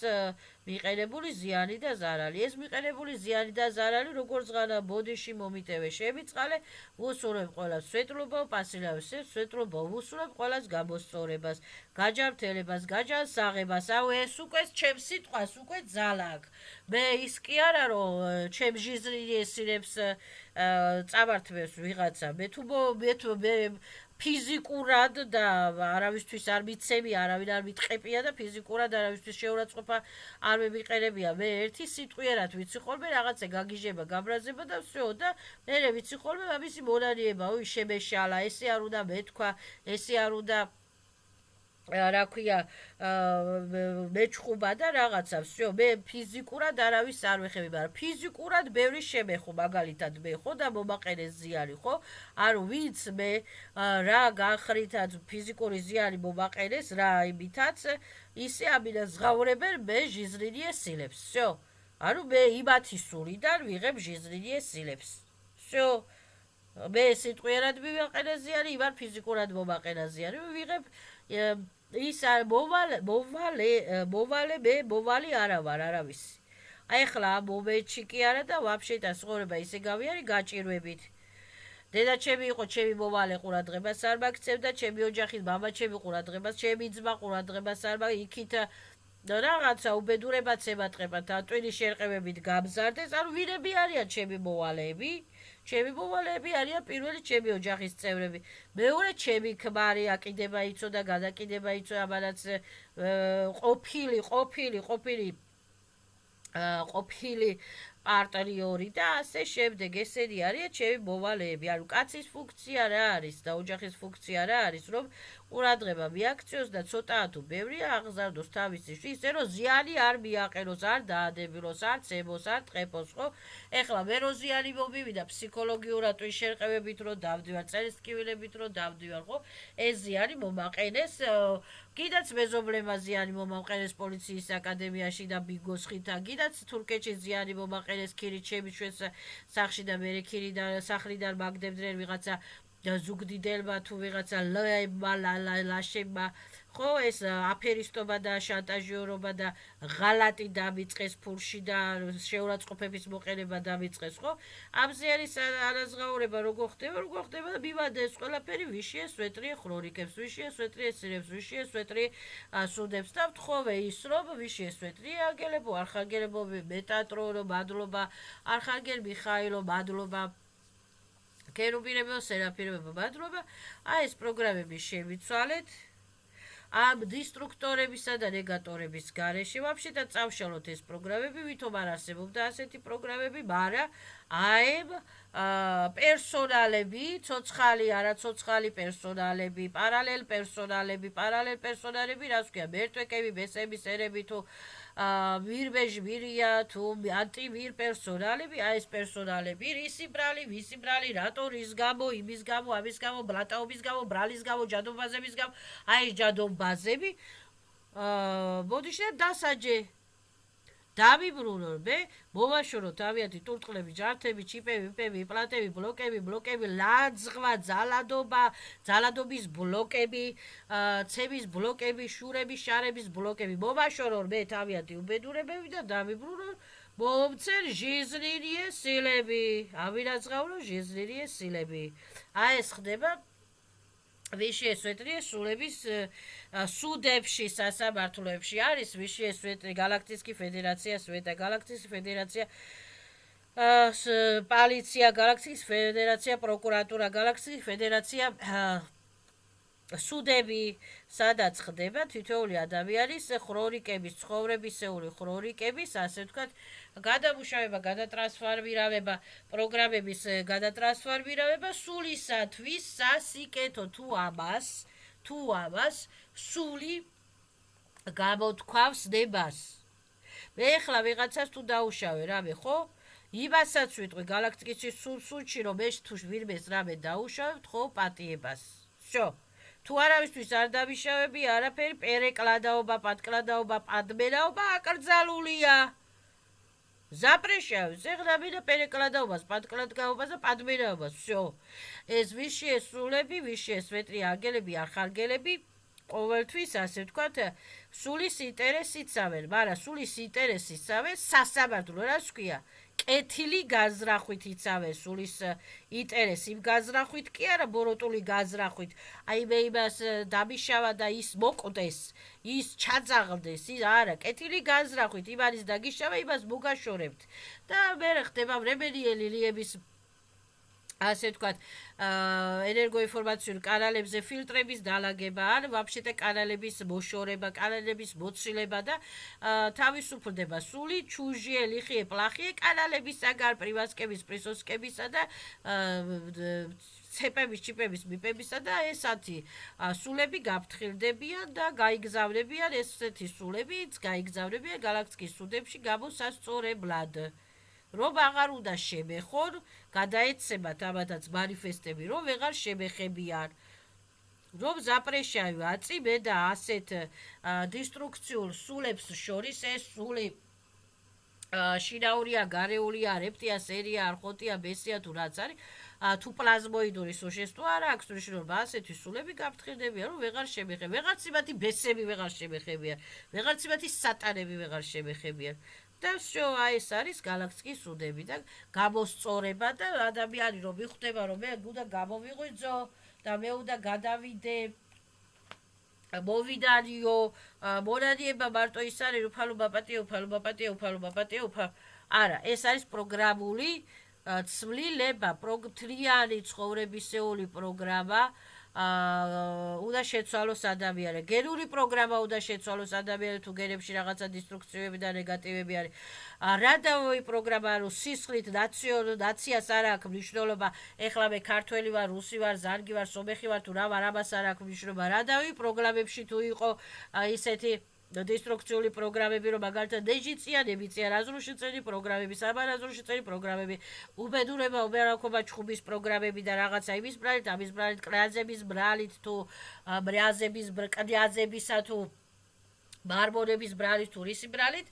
მიყენებული ზიანი და ზარალი. ეს მიყენებული ზიანი და ზარალი როგორც ღანა ბოდიში მომიტევე შემიწყალე, ვუსურებ ყველას სვეტლობა, პასილავს სვეტლობა, ვუსურებ ყველას გამოსწორებას, გაჯამრთელებას, გაჯანსაღებას. აუ ეს უკვე ჩემს სიტყვას უკვე ძალა აქვს. მე ის კი არა რომ ჩემ ჟიზნილიეს სილებს წავართვებს ვიღაცა. მე ფიზიკურად და არავისთვის არ მიცემი, არავინ არ მიტყეპია და ფიზიკურად არავისთვის შეურაცხყოფა არ მემიყენებია. მე ერთი სიტყვიერად ვიცი ხოლმე რაღაცა გაგიჟება, გაბრაზება და всё და მე ვიცი ხოლმე ამისი მონანიება, ой, შემეშალა, ესე არ უნდა მეთქვა, ესე არ უნდა რა ქვია მეჩხუბა და რაღაცა, всё, მე ფიზიკურად არავის არ ვეხები, მაგრამ ფიზიკურად ბევრი შემეხო, მაგალითად მე ხო და მომაყენეს ზიანი, ხო? ანუ ვინც მე რა განხრითად ფიზიკური ზიანი მომაყენეს, რა იმითაც, ისე ამინაზღაურებენ მე ჟიზნილიეს სილებს, всё. ანუ მე იმათი სულიდან ვიღებ ჟიზნილიეს სილებს. всё. მე სიტყვიერად მივაყენე ზიანი, იმან ფიზიკურად მომაყენა ზიანი, ვიღებ ის არ მოვალი არა ვარ არავისი. აი ახლა ამ მომენტში კი არა და ვაფშე და ცხოვრება ისე გავიარი გაჭირვებით. დედაჩემი იყო, ჩემი მოვალე ყურადღებას არ მაგცევდა, ჩემი ოჯახის მამა ჩემი ყურადღებას, ჩემი ძმა ყურადღებას არ მაგ იქით რაღაცა უბედურებაც ემატყება და ტვინის შერყევებით გამზარდეს. ანუ ვინები არიან ჩემი მოვალეები? ჩემი მოვალეები არიან პირველი ჩემი ოჯახის წევრები. მეორე ჩემი ქმარი აკიდება იცოდა, გადაკიდება იცოდა, ამანაც ყოფილი პარტნიორი და ასე შემდეგ. ესენი არიან ჩემი მოვალეები. ანუ კაცის ფუნქცია რა არის და ოჯახის ფუნქცია რა არის, რომ ყურადღება მიაქციოს და ცოტაა თუ ბევრია აღზარდოს თავისი ისე რომ ზიანი არ მიაყენოს, არ დაადებილოს, არ ცემოს, არ ტყეპოს, ხო? ეხლა მე რო ზიანი მომივიდა ფსიქოლოგიურად ტვინის შერყევებით რო დავდივარ, წერის-ტკივილებით რო დავდივარ, ხო? ეს ზიანი მომაყენეს კიდაც მეზობლებმა ზიანი მომაყენეს პოლიციის აკადემიაში და ბიგოსხითა, კიდაც თურქეთში ზიანი მომაყენეს ქირით ჩემი ჩვენს სახლში და მე ქირიდან სახლიდან მაგდებდნენ ვიღაცა ზუგდიდებმა თუ ვიღაცა ლაშებმა ხო ეს აფერისტობა და შანტაჟიორობა და ღალატი დამიწყეს ფულში და შეურაცხყოფების მოყენება დამიწყეს ხო ამზე არის არაზღაურება როგორ ხდება და მივადეს ყველაფერი ვიშიე სვეტრი ხრორიკებს ვიშიე სვეტრი ესირებს ვიშიე სვეტრი სუდებს და ვთხოვე ის რომ ვიშიე სვეტრი აგელებო არხაგელებო მეტატრო მადლობა არხაგელ მიხაილო მადლობა გერუბირებო სერაფირებო მადლობა აი ეს პროგრამები შევიცვალეთ ამ დისტრუქტორებისა და ნეგატორების გარეშე ვაფშე და წავშალოთ ეს პროგრამები ვითომ არ არსებობდა ასეთი პროგრამები მაგრამ აებ პერსონალები ცოცხალი არაცოცხალი პერსონალები პარალელ პერსონალები რას ქვია მერტვეკები მესები სერები თუ ვირბეჟ ვირია თუ ანტივირ პერსონალები აი ეს პერსონალები ვისი ბრალი რატო რის გამო იმის გამო ამის გამო ბლატაობის გამო ბრალის გამო ჯადობაზების გამო აი ეს ჯადობაზები მოდიშნე დასაჯე დავიბრუნო მე მოვაშორო თავიანთი ტურტყლები ჯართები ჩიპები ვიპები იმპლანტები ბლოკები ლაძღვა ძალადობის ბლოკები ცების ბლოკები შურების შარების ბლოკები მოვაშორო მე თავიანთი უბედურებები და დავიბრუნო მომცერ ჟიზნირიე სილები ავირაძღავლო ჟიზნირიე სილები აი ეს ხდება ვიშიე სვეტრი სულების სუდებში სასამართლოებში არის ვიშიე სვეტრი გალაქტიკის ფედერაცია სვეტა გალაქტიკის ფედერაცია პოლიცია გალაქტიკის ფედერაცია პროკურატურა გალაქტიკის ფედერაცია სუდები სადაც ხდება თითოეული ადამიანის ხრორიკების ცხოვრებისეული ხრორიკების ასე ვთქვათ გადამუშავება გადატრანსფორმირება პროგრამების გადატრანსფორმირება სულისათვის სასიკეთო თუ ამას სული გამოთქვავს ნებას მე ახლა ვიღაცას თუ დაუშავე რამე ხო იმასაც ვიტყვი გალაქტიკის სულში რომ ეს თუ ვირმეს რამე დაუშავებთ ხო პატიებას всё თუ არავისთვის არ დავიშავები არაფერი პერეკლადაობა პატკლადაობა პადმენაობა აკრძალულია запрещаю ზეღრაბინა პერეკლადაობას პატკლადაობას და პადმენაობას всё ეს ვიშიე სულები ვიშიე სვეტრი აგელები არხარგელები ყოველთვის ასე ვთქვათ სულის ინტერესიცავენ მაგრამ სულის ინტერესიცავენ სასამართლო რას ქვია კეთილი გაზრახვით იცავენ სულის ინტერესი იმ გაზრახვით კი არა ბოროტული გაზრახვით აი მე იმას დამიშავა და ის მოკვდეს ის ჩაძაღლდეს ის არა კეთილი გაზრახვით იმ არის დაგიშავა იმას მოგაშორებთ და მე ხდება ბრემენიელი ლიების ასე ვთქვათ ენერგოინფორმაციული კანალებზე ფილტრების დალაგება ან ვაფშეტე კანალების მოშორება კანალების მოცილება და თავისუფლდება სული ჩუჟიე ლიხიე პლახიე კანალებისაგან პრივასკების პრისოსკებისა და ცეპების ჩიპების მიპებისა და ესეთი სულები გაფრთხილდებიან და გაიგზავნებიან ესეთი სულებიც გაიგზავნებიან გალაქტიკის სუდებში გამოსასწორებლად რომ აღარ უნდა შემეხონ, გადაეცემათ ამათაც манифестები, რომ ვეღარ შემეხებიან. რომ запрещаю აწიბე და ასეთ დისტრუქციულ სულებს შორის ეს სული შინაურია, გარეულია, რეპტია, სერია, არხოტია, ბესია თუ რაც არის, თუ პლაზმოიდური სუშესტო არა აქვს მნიშვნელობა, ასეთი სულები გაფრთხილდებიან, რომ ვეღარ შემეხებიან. ვეღარც იმათი ბესები ვეღარ შემეხებიან, ვეღარც იმათი სატანები ვეღარ შემეხებიან. და всё ეს არის გალაქტიკის სუდები და გამოსწორება და ადამიანი რომ მიხვდება რომ მე უნდა გამოვიღვიძო და მე უნდა გადავიდე მოვიდარიო მონადიება მარტო ის არის უფალობა პატიო არა ეს არის პროგრამული ცვლილება პროგრამული ცხოვრებისეული პროგრამა უნდა შეცვალოს ადამიანი. გენური პროგრამა უნდა შეცვალოს ადამიანი თუ გენებში რაღაცა დისტრუქციები და ნეგატივები არის. რადავოი პროგრამა ანუ სისხლით ნაციას არ აქვს მნიშვნელობა. ეხლა მე ქართველი ვარ, რუსი ვარ, ზარგი ვარ, სომეხი ვარ თუ რა ვარ, ამას არ აქვს მნიშვნელობა. რადავი პროგრამებში თუ იყო ისეთი დისტრუქციული პროგრამები რომ მაგალითად ნეჟიწიანები წიან აზრუშიწელი პროგრამები, საბარაზრუშიწელი პროგრამები, უბედურება, უბერაკობა ჩხუბის პროგრამები და რაღაცა იმის ბრალით, ამის ბრალით, კრაზების ბრალით თუ ბრაზების კრაზებისა თუ ბარბონების ბრალით თუ რისი ბრალით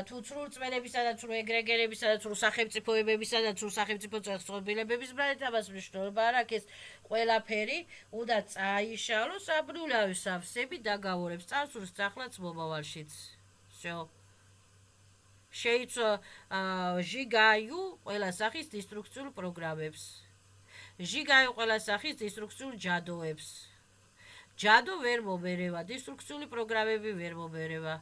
თუ ცრუ რწმენებისა და ცრუ ეგრეგერებისა და ცრუ სახელმწიფოებებისა და ცრუ სახელმწიფო წყობილებების ბრალით ამას მნიშვნელობა არ აქვს ეს ყველაფერი უნდა წაიშალოს აბრუნავი სავსები დაგავორებს წარსულს ახლაც მომავალშიც всё შეიცვა ჟიგაიუ ყველა სახის დისტრუქციულ პროგრამებს ჟიგაიუ ყველა სახის დისტრუქციულ ჯადოებს ჯადო ვერ მომერევა, დისტრუქციული პროგრამები ვერ მომერევა.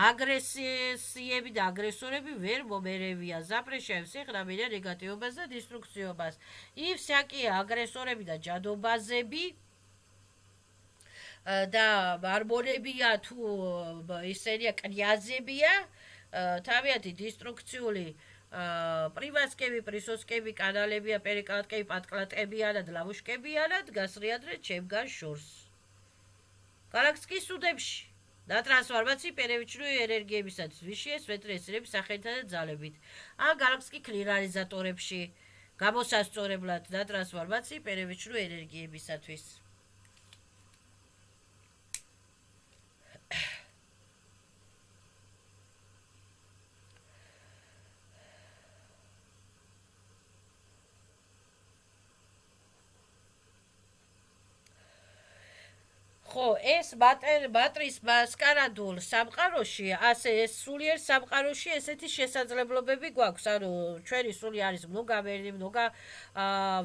აგრესიები და აგრესორები ვერ მომერევია. ზაპრეშაევს ეხნამიან ნეგატივობას და დისტრუქციობას. იმ всякие აგრესორები და ჯადობაზები და ბარბონებია თუ ისერია კნიაზებია, თავიანთი დისტრუქციული პრივასკები, პრისოსკები, კანალებია, პერიკალატკები, პატკლატკებია და ლავუშკებია და გასრიადრეთ ჩემგან შორს. გალაქტიკის სუდებში და ტრანსფორმაციის პერევიჩნური ენერგიებისათვის ვიშიეს ვეტრესირების სახელითა და ძალებით. ან გალაქტიკის კლირალიზატორებში გამოსასწორებლად და ტრანსფორმაციის პერევიჩნური ენერგიებისათვის. ხო, ეს ბატრის მასკარადულ სამყაროში, ასე ეს სულიერ სამყაროში ესეთი შესაძლებლობები გვაქვს. ანუ ჩვენი სული არის mnogaveri, mnoga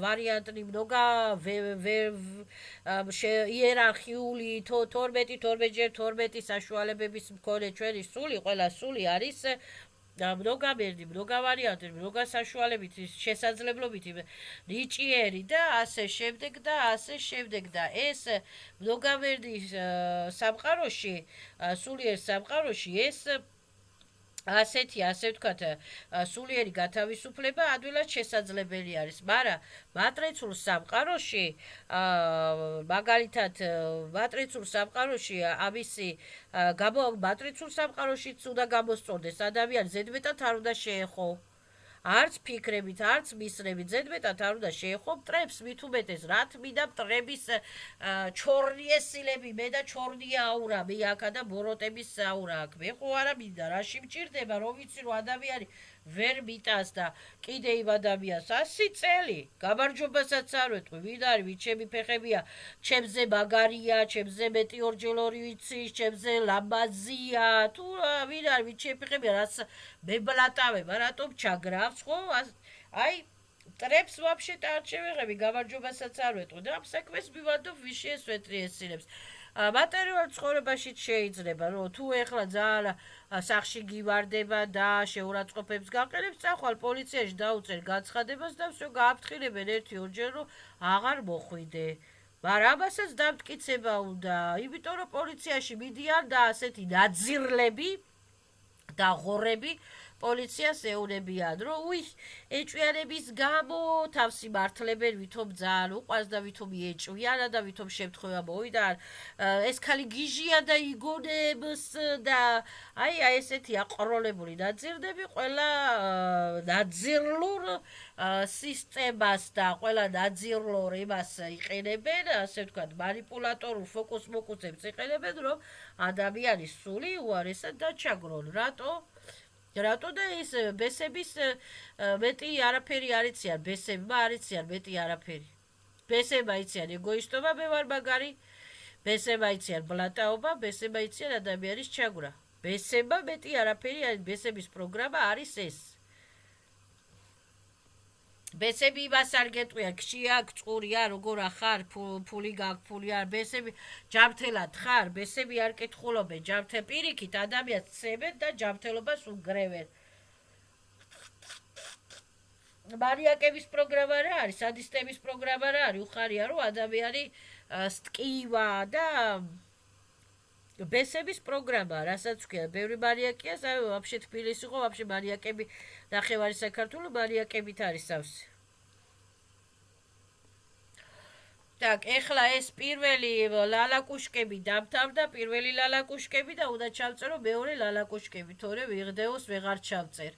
ვარიანტი, mnoga იერარქიული 12 საშუალებების მქონე ჩვენი სული, ყველა სული არის mnogaveri, mnoga ვარიანტი, mnoga საშუალებით, შესაძლებლობით ნიჭიერი და ასე შემდეგ და ასე შემდეგ და ეს mnogaveri სამყაროში, სულიერ სამყაროში ეს ასეთი, ასე ვთქვათ, სულიერი გათავისუფლება ადვილად შესაძლებელი არის, მაგრამ მატრიცულ სამყაროში, მაგალითად, მატრიცულ სამყაროში ამისი მატრიცულ სამყაროშიც უნდა გამოსწორდეს ადამიანი ზედმეტად არ უნდა შეეხო. არც ფიქრებით, არც მისრებით, ზედმეტად არ უნდა შეეხო მტრებს, მით უმეტეს რა თმიდა მტრების ჩორნიესილები, მე და ჩორნია აურა, მე აქა და ბოროტების აურა აქ. მე ხო არა მინდა, რაში მჭირდება, რომ ვიცი რომ ადამიანი ვერ მიტას და კიდე იმ ადამიანს 100 წელი გამარჯვებასაც არ ვეტყვი, ვინ არის, ვით ჩემი ფეხებია, ჩემზე მაგარია, ჩემზე მეტი ორჯერ ვიცის, ჩემზე ლამაზია, თუ ვინ არის, ვით ჩემი ფეხებია, რაც მებლატავება, რატომ ჩაგრავს, ხო? აი მტრებს ვაფშე არ შევეღები, გამარჯვებასაც არ ვეტყვი და ამ საქმეს მივანდობ ვიშიეს ვეტრიესილებს. მატერიალურ ცხოვრებაშიც შეიძლება, რომ თუ ეხლა ძალიან სახში გივარდება და შეურაცხყოფებს გაყენებს, წახვალ პოლიციაში დაუწერ განცხადებას და всё გააფრთხილებენ 1-2 რომ აღარ მოხვიდე. მაგრამ ამასაც დამტკიცება უნდა, იმიტომ რომ პოლიციაში მიდიან და ასეთი ნაძირლები და ღორები პოლიციას ეუნებიან, რომ ეჭვიანების გამო თავს იმართლებენ, ვითომ ძალიან უყვარს და ვითომ ეჭვიან და ვითომ შემთხვევა მოვიდა, ეს ქალი გიჟია და იგონებს და აი ესეთი აყროლებული ნაძირნები ყველა ნაძირლურ სისტემას და ყველა ნაძირლურ იმას იყენებენ, ასე ვთქვათ, манипуляტორულ ფოკუს-მოკუსებს იყენებენ, რომ ადამიანის სული უარესად დაჩაგრონ. რატო და ის ბესების მეტი არაფერი არ იციან, ბესებმა არ იციან მეტი არაფერი. ბესებმა იციან ეგოისტობა, მე ვარ მაგარი, ბესებმა იციან ბლატაობა, ბესებმა იციან ადამიანის ჩაგვრა. ბესებმა მეტი არაფერი არის, ბესების პროგრამა არის ეს. ბესები იმას არ გეტყვიან, ქშია, წყურია, როგორ ახარ, ფული გაქვს, ფული არ, ბესები ჯამთელად ხარ, ბესები არ კითხულობენ, ჯამთელ პირიქით ადამიანს ცემენ და ჯამთელობას უგრევენ. მარიაკების პროგრამა რა არის, სადისტების პროგრამა რა არის, უხარია რომ ადამიანი სტკივა და ბესების პროგრამა, რასაც ვქია, ბევრი მარიაკია, ვაფშე თბილისი ხო, ვაფშე მარიაკები ნახევარი საქართველო მარიაკებით არის სავსე. Так, ეხლა ეს პირველი ლალაკუშკები დამთავრდა, პირველი ლალაკუშკები და უნდა ჩავწერო მეორე ლალაკუშკები, თორე ვიღდეოს ვეღარ ჩავწერ.